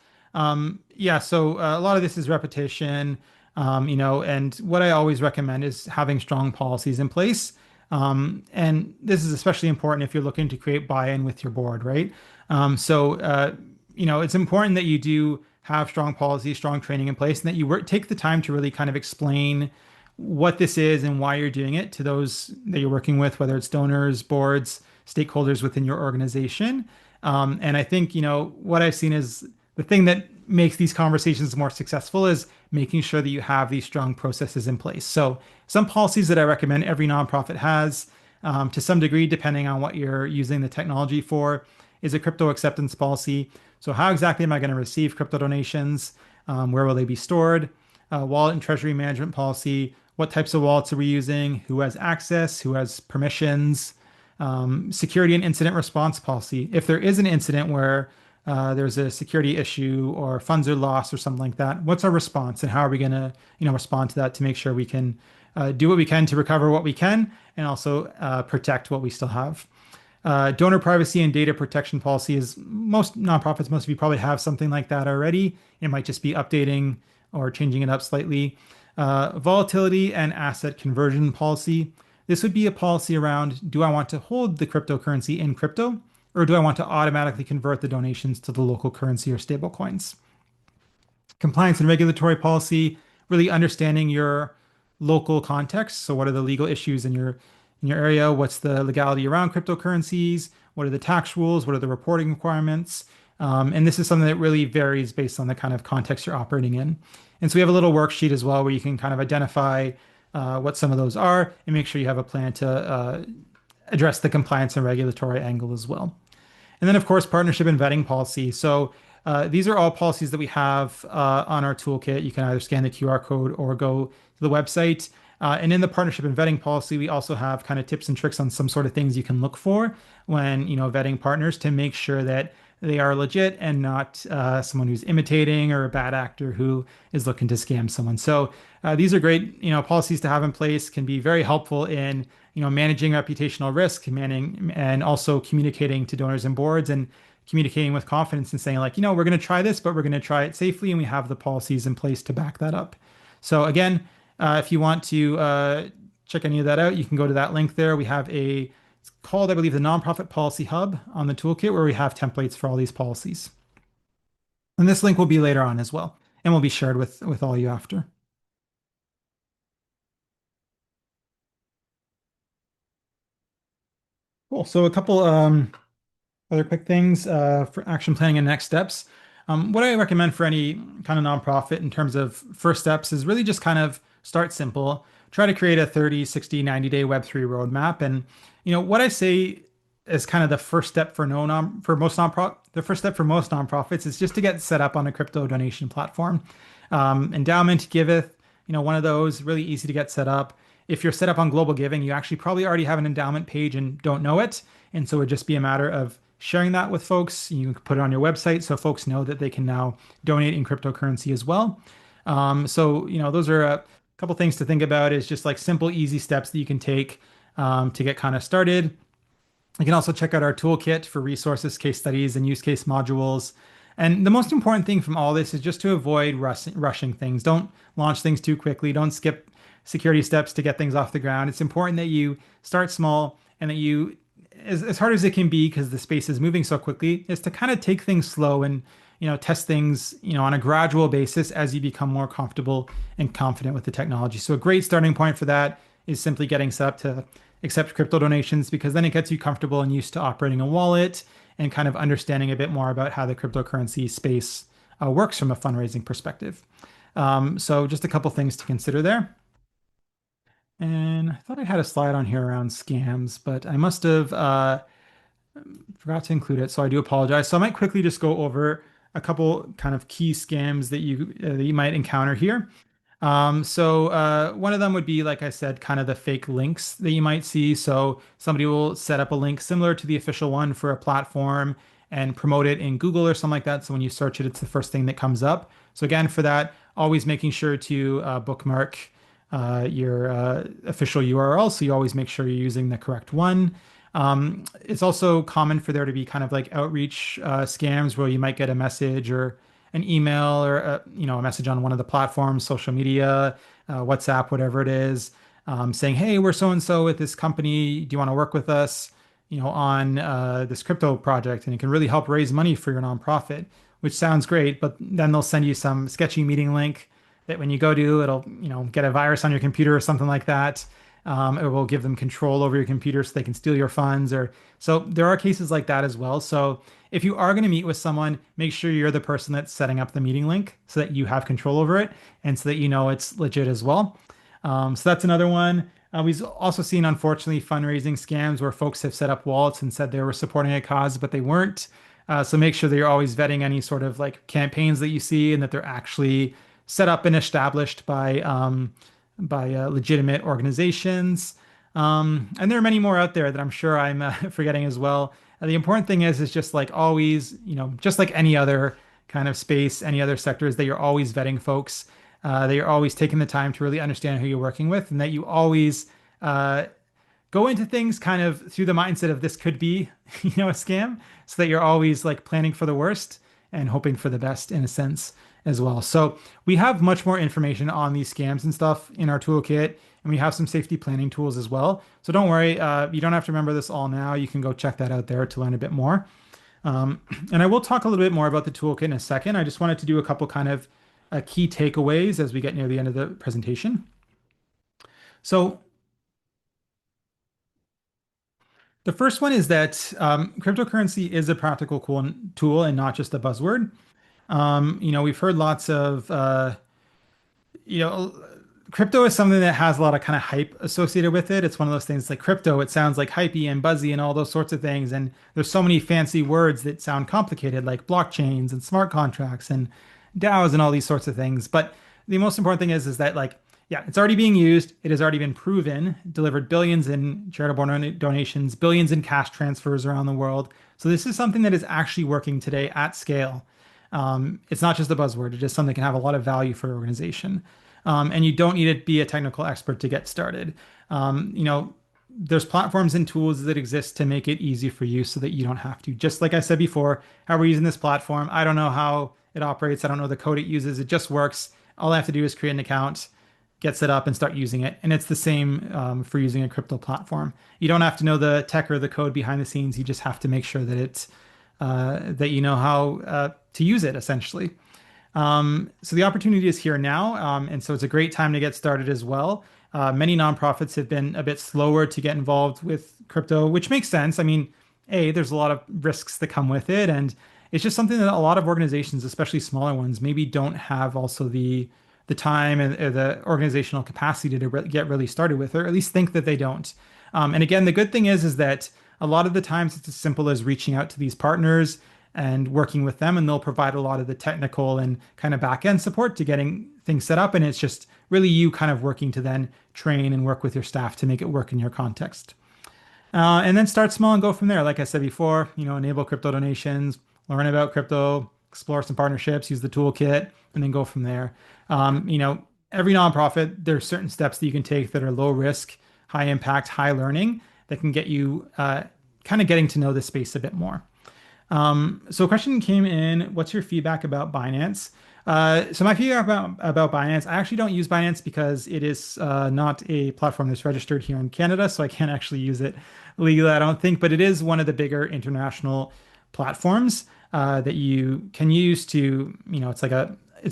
Yeah, so a lot of this is repetition, and what I always recommend is having strong policies in place. And this is especially important if you're looking to create buy-in with your board, right? It's important that you do have strong policies, strong training in place, and that you take the time to really kind of explain what this is and why you're doing it to those that you're working with, whether it's donors, boards, stakeholders within your organization. And I think, what I've seen is the thing that makes these conversations more successful is making sure that you have these strong processes in place. So some policies that I recommend every nonprofit has, to some degree, depending on what you're using the technology for, is a crypto acceptance policy. So how exactly am I going to receive crypto donations? Where will they be stored? Wallet and treasury management policy. What types of wallets are we using? Who has access? Who has permissions? Security and incident response policy. If there is an incident where there's a security issue or funds are lost or something like that, what's our response and how are we going to, respond to that to make sure we can do what we can to recover what we can and also protect what we still have. Donor privacy and data protection policy is most nonprofits, most of you probably have something like that already. It might just be updating or changing it up slightly. Volatility and asset conversion policy. This would be a policy around, do I want to hold the cryptocurrency in crypto, or do I want to automatically convert the donations to the local currency or stable coins? Compliance and regulatory policy, really understanding your local context. So what are the legal issues in your area? What's the legality around cryptocurrencies? What are the tax rules? What are the reporting requirements? And this is something that really varies based on the kind of context you're operating in. And so we have a little worksheet as well where you can kind of identify what some of those are and make sure you have a plan to address the compliance and regulatory angle as well. And then, of course, partnership and vetting policy. So These are all policies that we have on our toolkit. You can either scan the QR code or go to the website. And in the partnership and vetting policy, we also have kind of tips and tricks on some sort of things you can look for when, vetting partners to make sure that they are legit and not someone who's imitating or a bad actor who is looking to scam someone. So these are great, policies to have in place, can be very helpful in, managing reputational risk, managing and also communicating to donors and boards and communicating with confidence and saying like, we're going to try this, but we're going to try it safely, and we have the policies in place to back that up. So again, if you want to check any of that out, you can go to that link there. We have it's called, I believe, the Nonprofit Policy Hub on the toolkit, where we have templates for all these policies. And this link will be later on as well, and will be shared with all you after. Cool. So a couple other quick things for action planning and next steps. What I recommend for any kind of nonprofit in terms of first steps is really just kind of start simple. Try to create a 30, 60, 90-day Web3 roadmap. And, what I say is kind of the first step for the first step for most nonprofits is just to get set up on a crypto donation platform. Endowment, Giveth, one of those, really easy to get set up. If you're set up on Global Giving, you actually probably already have an endowment page and don't know it. And so it would just be a matter of sharing that with folks. You can put it on your website so folks know that they can now donate in cryptocurrency as well. So, those are a couple things to think about, is just like simple, easy steps that you can take to get kind of started. You can also check out our toolkit for resources, case studies, and use case modules. And the most important thing from all this is just to avoid rushing things. Don't launch things too quickly. Don't skip security steps to get things off the ground. It's important that you start small and that you, as hard as it can be, because the space is moving so quickly, is to kind of take things slow and test things on a gradual basis as you become more comfortable and confident with the technology. So a great starting point for that is simply getting set up to accept crypto donations, because then it gets you comfortable and used to operating a wallet and kind of understanding a bit more about how the cryptocurrency space works from a fundraising perspective. So just a couple things to consider there. And I thought I had a slide on here around scams, but I must have forgot to include it, so I do apologize. So I might quickly just go over a couple kind of key scams that you might encounter here. So one of them would be, like I said, kind of the fake links that you might see. So somebody will set up a link similar to the official one for a platform and promote it in Google or something like that. So when you search it, it's the first thing that comes up. So again, for that, always making sure to bookmark your official URL, so you always make sure you're using the correct one. It's also common for there to be kind of like outreach scams, where you might get a message or an email or a message on one of the platforms, social media, WhatsApp, whatever it is, saying, "Hey, we're so and so with this company. Do you want to work with us, on this crypto project?" And it can really help raise money for your nonprofit, which sounds great. But then they'll send you some sketchy meeting link that when you go to, it'll get a virus on your computer or something like that. It will give them control over your computer so they can steal your funds. Or so there are cases like that as well. So if you are going to meet with someone, make sure you're the person that's setting up the meeting link so that you have control over it and so that it's legit as well. So that's another one. We've also seen, unfortunately, fundraising scams where folks have set up wallets and said they were supporting a cause, but they weren't. So make sure that you're always vetting any sort of like campaigns that you see and that they're actually set up and established by legitimate organizations. And there are many more out there that I'm sure I'm forgetting as well. The important thing is just like always, just like any other kind of space, any other sectors, that you're always vetting folks, that you're always taking the time to really understand who you're working with, and that you always go into things kind of through the mindset of this could be, a scam, so that you're always like planning for the worst and hoping for the best in a sense as well. So we have much more information on these scams and stuff in our toolkit, and we have some safety planning tools as well. So don't worry, you don't have to remember this all now. You can go check that out there to learn a bit more. And I will talk a little bit more about the toolkit in a second. I just wanted to do a couple kind of key takeaways as we get near the end of the presentation. So the first one is that cryptocurrency is a practical tool and not just a buzzword. We've heard lots of, you know, crypto is something that has a lot of kind of hype associated with it. It's one of those things like crypto, it sounds like hypey and buzzy and all those sorts of things. And there's so many fancy words that sound complicated, like blockchains and smart contracts and DAOs and all these sorts of things. But the most important thing is that like, yeah, it's already being used. It has already been proven, delivered billions in charitable donations, billions in cash transfers around the world. So this is something that is actually working today at scale. It's not just a buzzword. It is something that can have a lot of value for an organization. And you don't need to be a technical expert to get started. You know, there's platforms and tools that exist to make it easy for you so that you don't have to. Just like I said before, how we're using this platform, I don't know how it operates. I don't know the code it uses. It just works. All I have to do is create an account, get set up, and start using it. And it's the same for using a crypto platform. You don't have to know the tech or the code behind the scenes. You just have to make sure that it's that you know how to use it, essentially. So the opportunity is here now, and so it's a great time to get started as well. Many nonprofits have been a bit slower to get involved with crypto, which makes sense. I mean, there's a lot of risks that come with it, and it's just something that a lot of organizations, especially smaller ones, maybe don't have also the time and or the organizational capacity to get really started with, or at least think that they don't. And again, the good thing is that a lot of the times it's as simple as reaching out to these partners and working with them, and they'll provide a lot of the technical and kind of back end support to getting things set up. And it's just really you kind of working to then train and work with your staff to make it work in your context. And then start small and go from there. Like I said before, you know, enable crypto donations, learn about crypto, explore some partnerships, use the toolkit, and then go from there. You know, every nonprofit, there's certain steps that you can take that are low risk, high impact, high learning that can get you kind of getting to know the space a bit more. So a question came in, what's your feedback about Binance? So my feedback about Binance, I actually don't use Binance because it is not a platform that's registered here in Canada, so I can't actually use it legally, I don't think, but it is one of the bigger international platforms that you can use to, you know, it's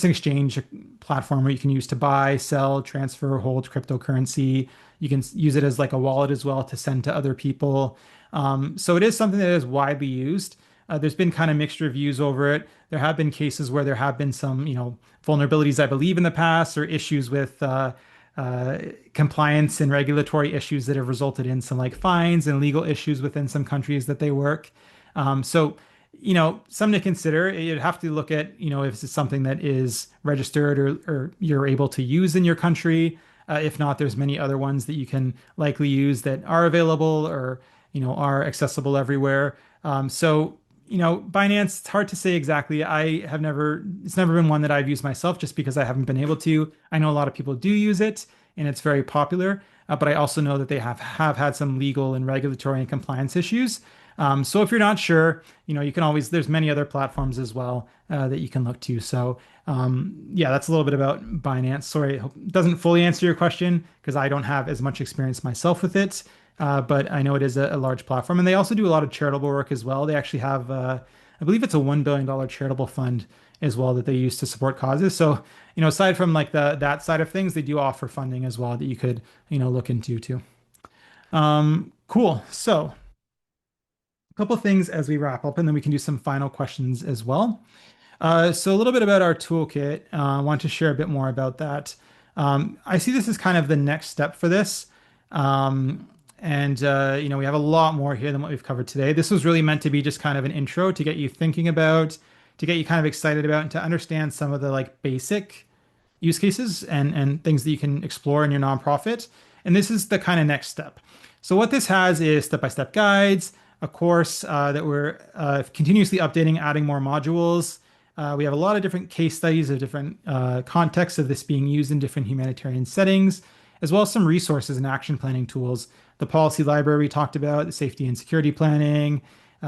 an exchange platform where you can use to buy, sell, transfer, hold cryptocurrency. You can use it as like a wallet as well to send to other people. So it is something that is widely used. There's been kind of mixed reviews over it. There have been cases where there have been some, you know, vulnerabilities, I believe, in the past, or issues with compliance and regulatory issues that have resulted in some like fines and legal issues within some countries that they work. So, you know, something to consider. You'd have to look at, you know, if it's something that is registered or you're able to use in your country. If not, there's many other ones that you can likely use that are available or, you know, are accessible everywhere. So, you know, Binance, it's hard to say exactly. It's never been one that I've used myself just because I haven't been able to. I know a lot of people do use it and it's very popular, but I also know that they have had some legal and regulatory and compliance issues. So if you're not sure, you know, you can always, there's many other platforms as well that you can look to. So yeah, that's a little bit about Binance. Sorry, it doesn't fully answer your question because I don't have as much experience myself with it. But I know it is a large platform, and they also do a lot of charitable work as well. They actually have, I believe it's a $1 billion charitable fund as well that they use to support causes. So, you know, aside from like that side of things, they do offer funding as well that you could, you know, look into too. Cool. So a couple things as we wrap up, and then we can do some final questions as well. So a little bit about our toolkit. I want to share a bit more about that. I see this as kind of the next step for this. And you know, we have a lot more here than what we've covered today. This was really meant to be just kind of an intro to get you thinking about, to get you kind of excited about, and to understand some of the like basic use cases and things that you can explore in your nonprofit. And this is the kind of next step. So what this has is step-by-step guides, a course that we're continuously updating, adding more modules. We have a lot of different case studies of different contexts of this being used in different humanitarian settings, as well as some resources and action planning tools. The policy library we talked about, the safety and security planning,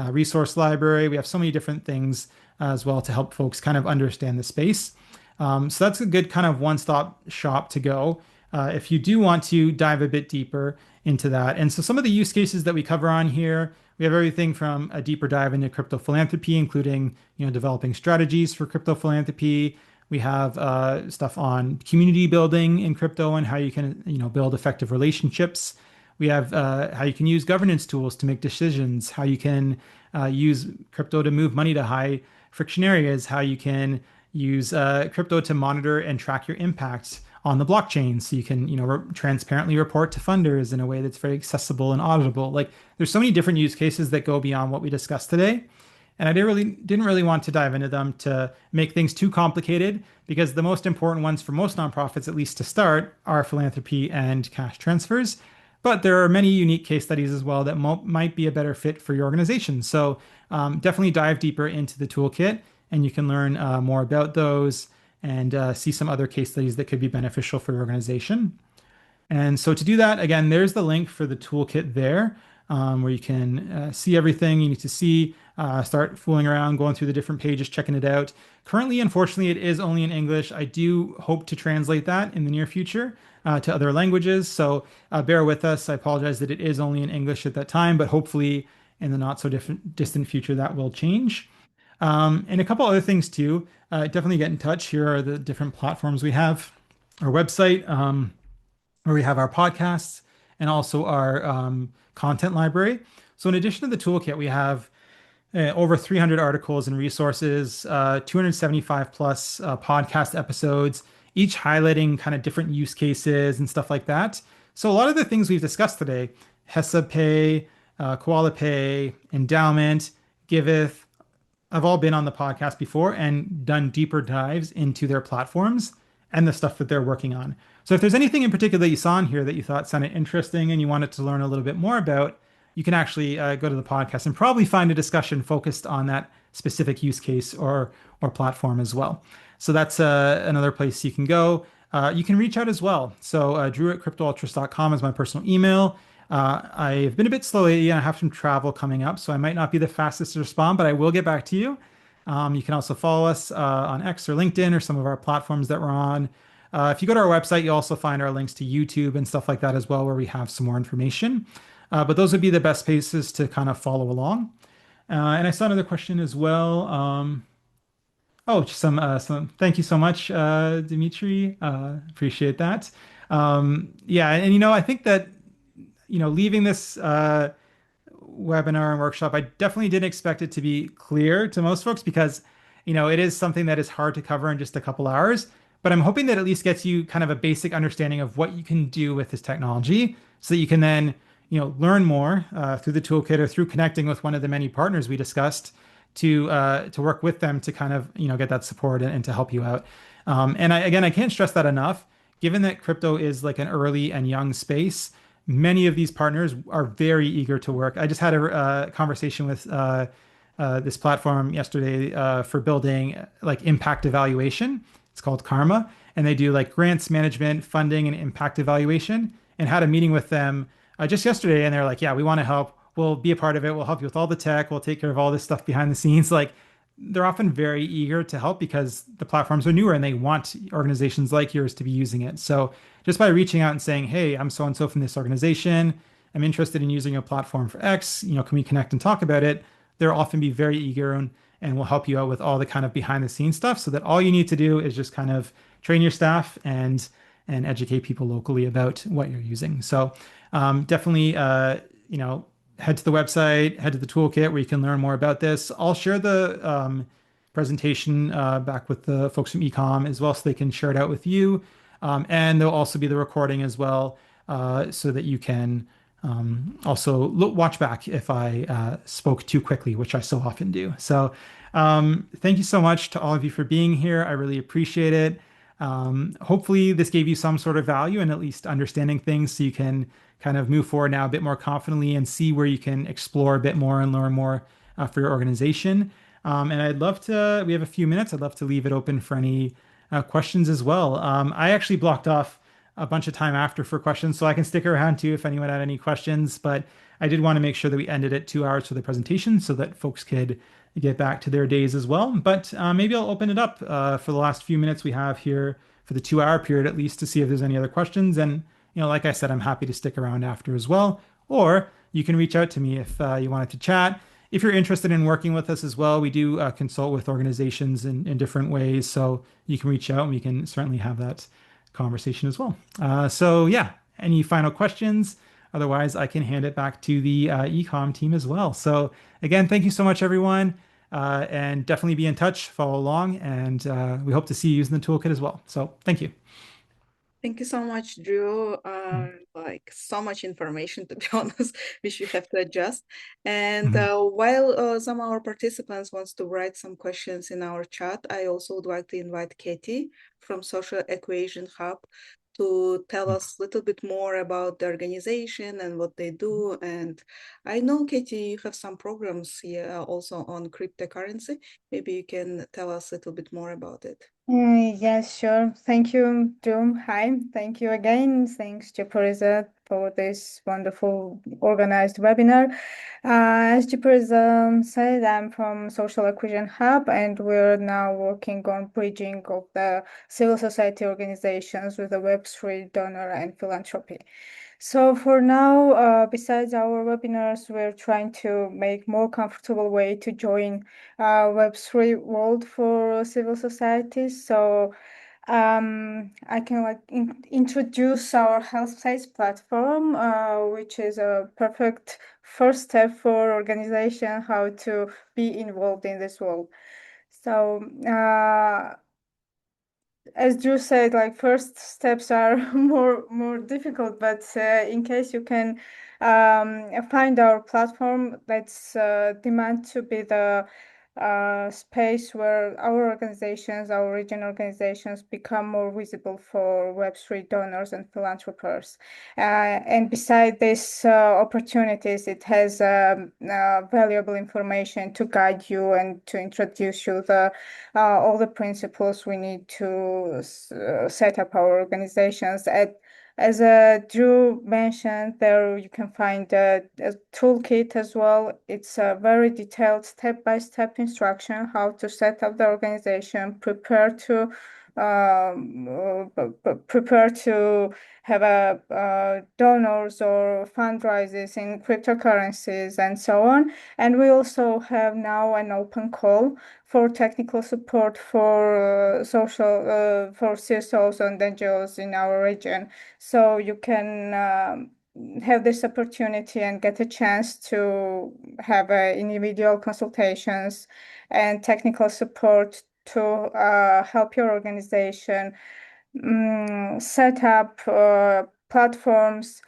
resource library. We have so many different things as well to help folks kind of understand the space. So that's a good kind of one-stop shop to go if you do want to dive a bit deeper into that. And so some of the use cases that we cover on here, we have everything from a deeper dive into crypto philanthropy, including, you know, developing strategies for crypto philanthropy. We have stuff on community building in crypto and how you can, you know, build effective relationships. We have how you can use governance tools to make decisions, how you can use crypto to move money to high friction areas, how you can use crypto to monitor and track your impact on the blockchain, so you can, transparently report to funders in a way that's very accessible and auditable. Like there's so many different use cases that go beyond what we discussed today. And I didn't really want to dive into them to make things too complicated because the most important ones for most nonprofits, at least to start, are philanthropy and cash transfers. But there are many unique case studies as well that might be a better fit for your organization. So definitely dive deeper into the toolkit and you can learn more about those and see some other case studies that could be beneficial for your organization. And so to do that, again, there's the link for the toolkit there, where you can see everything you need to see, start fooling around, going through the different pages, checking it out. Currently, unfortunately, it is only in English. I do hope to translate that in the near future to other languages. So bear with us. I apologize that it is only in English at that time, but hopefully in the not so distant future, that will change. And a couple other things too. Definitely get in touch. Here are the different platforms we have. Our website, where we have our podcasts and also our content library. So in addition to the toolkit, we have over 300 articles and resources, 275 plus podcast episodes, each highlighting kind of different use cases and stuff like that. So a lot of the things we've discussed today, HESA Pay, Koala Pay, Endowment, Giveth, I've all been on the podcast before and done deeper dives into their platforms and the stuff that they're working on. So if there's anything in particular that you saw in here that you thought sounded interesting and you wanted to learn a little bit more about, you can actually go to the podcast and probably find a discussion focused on that specific use case or platform as well. So that's another place you can go. You can reach out as well. So drew@cryptoultras.com is my personal email. I've been a bit slow lately and I have some travel coming up, so I might not be the fastest to respond, but I will get back to you. You can also follow us on X or LinkedIn or some of our platforms that we're on. If you go to our website, you'll also find our links to YouTube and stuff like that as well, where we have some more information. But those would be the best places to kind of follow along. And I saw another question as well. Just some thank you so much, Dimitri. Appreciate that. Yeah, and I think that leaving this webinar and workshop, I definitely didn't expect it to be clear to most folks because, it is something that is hard to cover in just a couple hours. But I'm hoping that at least gets you kind of a basic understanding of what you can do with this technology so that you can then, learn more through the toolkit or through connecting with one of the many partners we discussed to work with them to kind of, get that support and to help you out. And I can't stress that enough. Given that crypto is like an early and young space, many of these partners are very eager to work. I just had a conversation with this platform yesterday for building like impact evaluation. It's called Karma, and they do like grants management, funding, and impact evaluation. And had a meeting with them just yesterday, and they're like, "Yeah, we want to help. We'll be a part of it. We'll help you with all the tech. We'll take care of all this stuff behind the scenes." Like, they're often very eager to help because the platforms are newer and they want organizations like yours to be using it. So just by reaching out and saying, "Hey, I'm so and so from this organization. I'm interested in using a platform for X. Can we connect and talk about it?" They'll often be very eager and will help you out with all the kind of behind the scenes stuff so that all you need to do is just kind of train your staff and educate people locally about what you're using. So definitely, head to the website, head to the toolkit where you can learn more about this. I'll share the presentation back with the folks from Ecom as well so they can share it out with you. And there'll also be the recording as well so that you can also watch back if I spoke too quickly, which I so often do. So thank you so much to all of you for being here. I really appreciate it. Hopefully this gave you some sort of value and at least understanding things so you can kind of move forward now a bit more confidently and see where you can explore a bit more and learn more for your organization. And I'd love to, we have a few minutes, I'd love to leave it open for any questions as well. I actually blocked off a bunch of time after for questions, so I can stick around too if anyone had any questions, but I did want to make sure that we ended at 2 hours for the presentation so that folks could get back to their days as well. But maybe I'll open it up for the last few minutes we have here for the 2 hour period at least to see if there's any other questions. And like I said, I'm happy to stick around after as well. Or you can reach out to me if you wanted to chat. If you're interested in working with us as well, we do consult with organizations in different ways. So you can reach out and we can certainly have that conversation as well. So yeah, any final questions? Otherwise, I can hand it back to the Ecom team as well. So again, thank you so much, everyone. And definitely be in touch, follow along, and we hope to see you using the toolkit as well. So thank you. Thank you so much, Drew. Like so much information, to be honest, which you have to adjust. And while some of our participants wants to write some questions in our chat, I also would like to invite Katie from Social Equation Hub to tell us a little bit more about the organization and what they do. And I know, Katie, you have some programs here also on cryptocurrency. Maybe you can tell us a little bit more about it. Yes, sure. Thank you, Doom. Hi. Thank you again. Thanks, Japariza, for this wonderful organized webinar. As Japariza said, I'm from Social Acquisition Hub, and we're now working on bridging of the civil society organizations with the Web3 donor and philanthropy. So for now, besides our webinars, we're trying to make more comfortable way to join Web3 world for civil societies. So I can like introduce our health sites platform, which is a perfect first step for organization how to be involved in this world. So as Drew said, like first steps are more difficult, but in case you can find our platform, that's demand to be the space where our organizations, our region organizations, become more visible for Web3 donors and philanthropers. And beside these opportunities, it has valuable information to guide you and to introduce you the all the principles we need to set up our organizations. As Drew mentioned, there you can find a toolkit as well. It's a very detailed step-by-step instruction how to set up the organization, prepare to have donors or fundraisers in cryptocurrencies and so on. And we also have now an open call for technical support for for CSOs and NGOs in our region. So you can have this opportunity and get a chance to have individual consultations and technical support to help your organization set up platforms,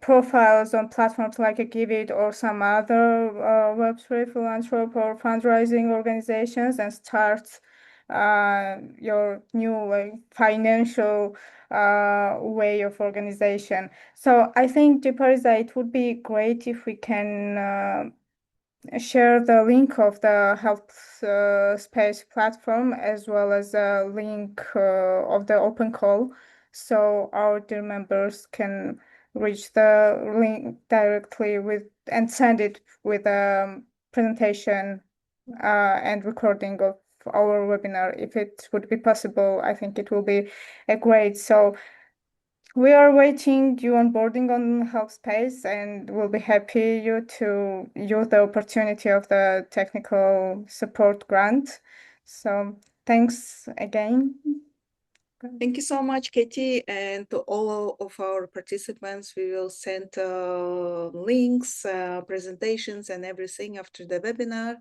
profiles on platforms like a Giveit or some other Web3 philanthropy or fundraising organizations, and start your new like financial way of organization. So I think, Japariza, it would be great if we can share the link of the health space platform as well as a link of the open call, so our dear members can reach the link directly with and send it with a presentation and recording of our webinar. If it would be possible, I think it will be a great. So we are waiting you onboarding on Helpspace, and we'll be happy you to use the opportunity of the technical support grant. So thanks again. Thank you so much, Katie, and to all of our participants. We will send links, presentations, and everything after the webinar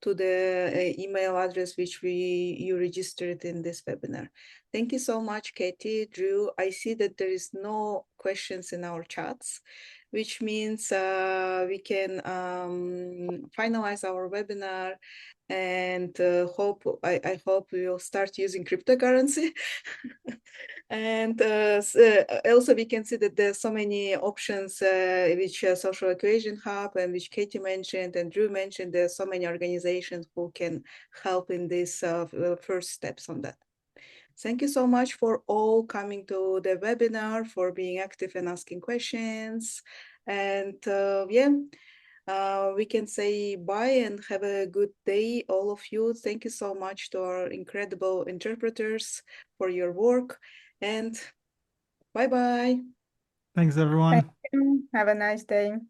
to the email address which you registered in this webinar. Thank you so much, Katie. Drew, I see that there is no questions in our chats, which means we can finalize our webinar, and I hope we will start using cryptocurrency. And also we can see that there's so many options which Social Equation Hub and which Katie mentioned and Drew mentioned. There's so many organizations who can help in this first steps on that. Thank you so much for all coming to the webinar, for being active and asking questions. And we can say bye and have a good day, all of you. Thank you so much to our incredible interpreters for your work, and bye-bye. Thanks, everyone. Thank you. Have a nice day.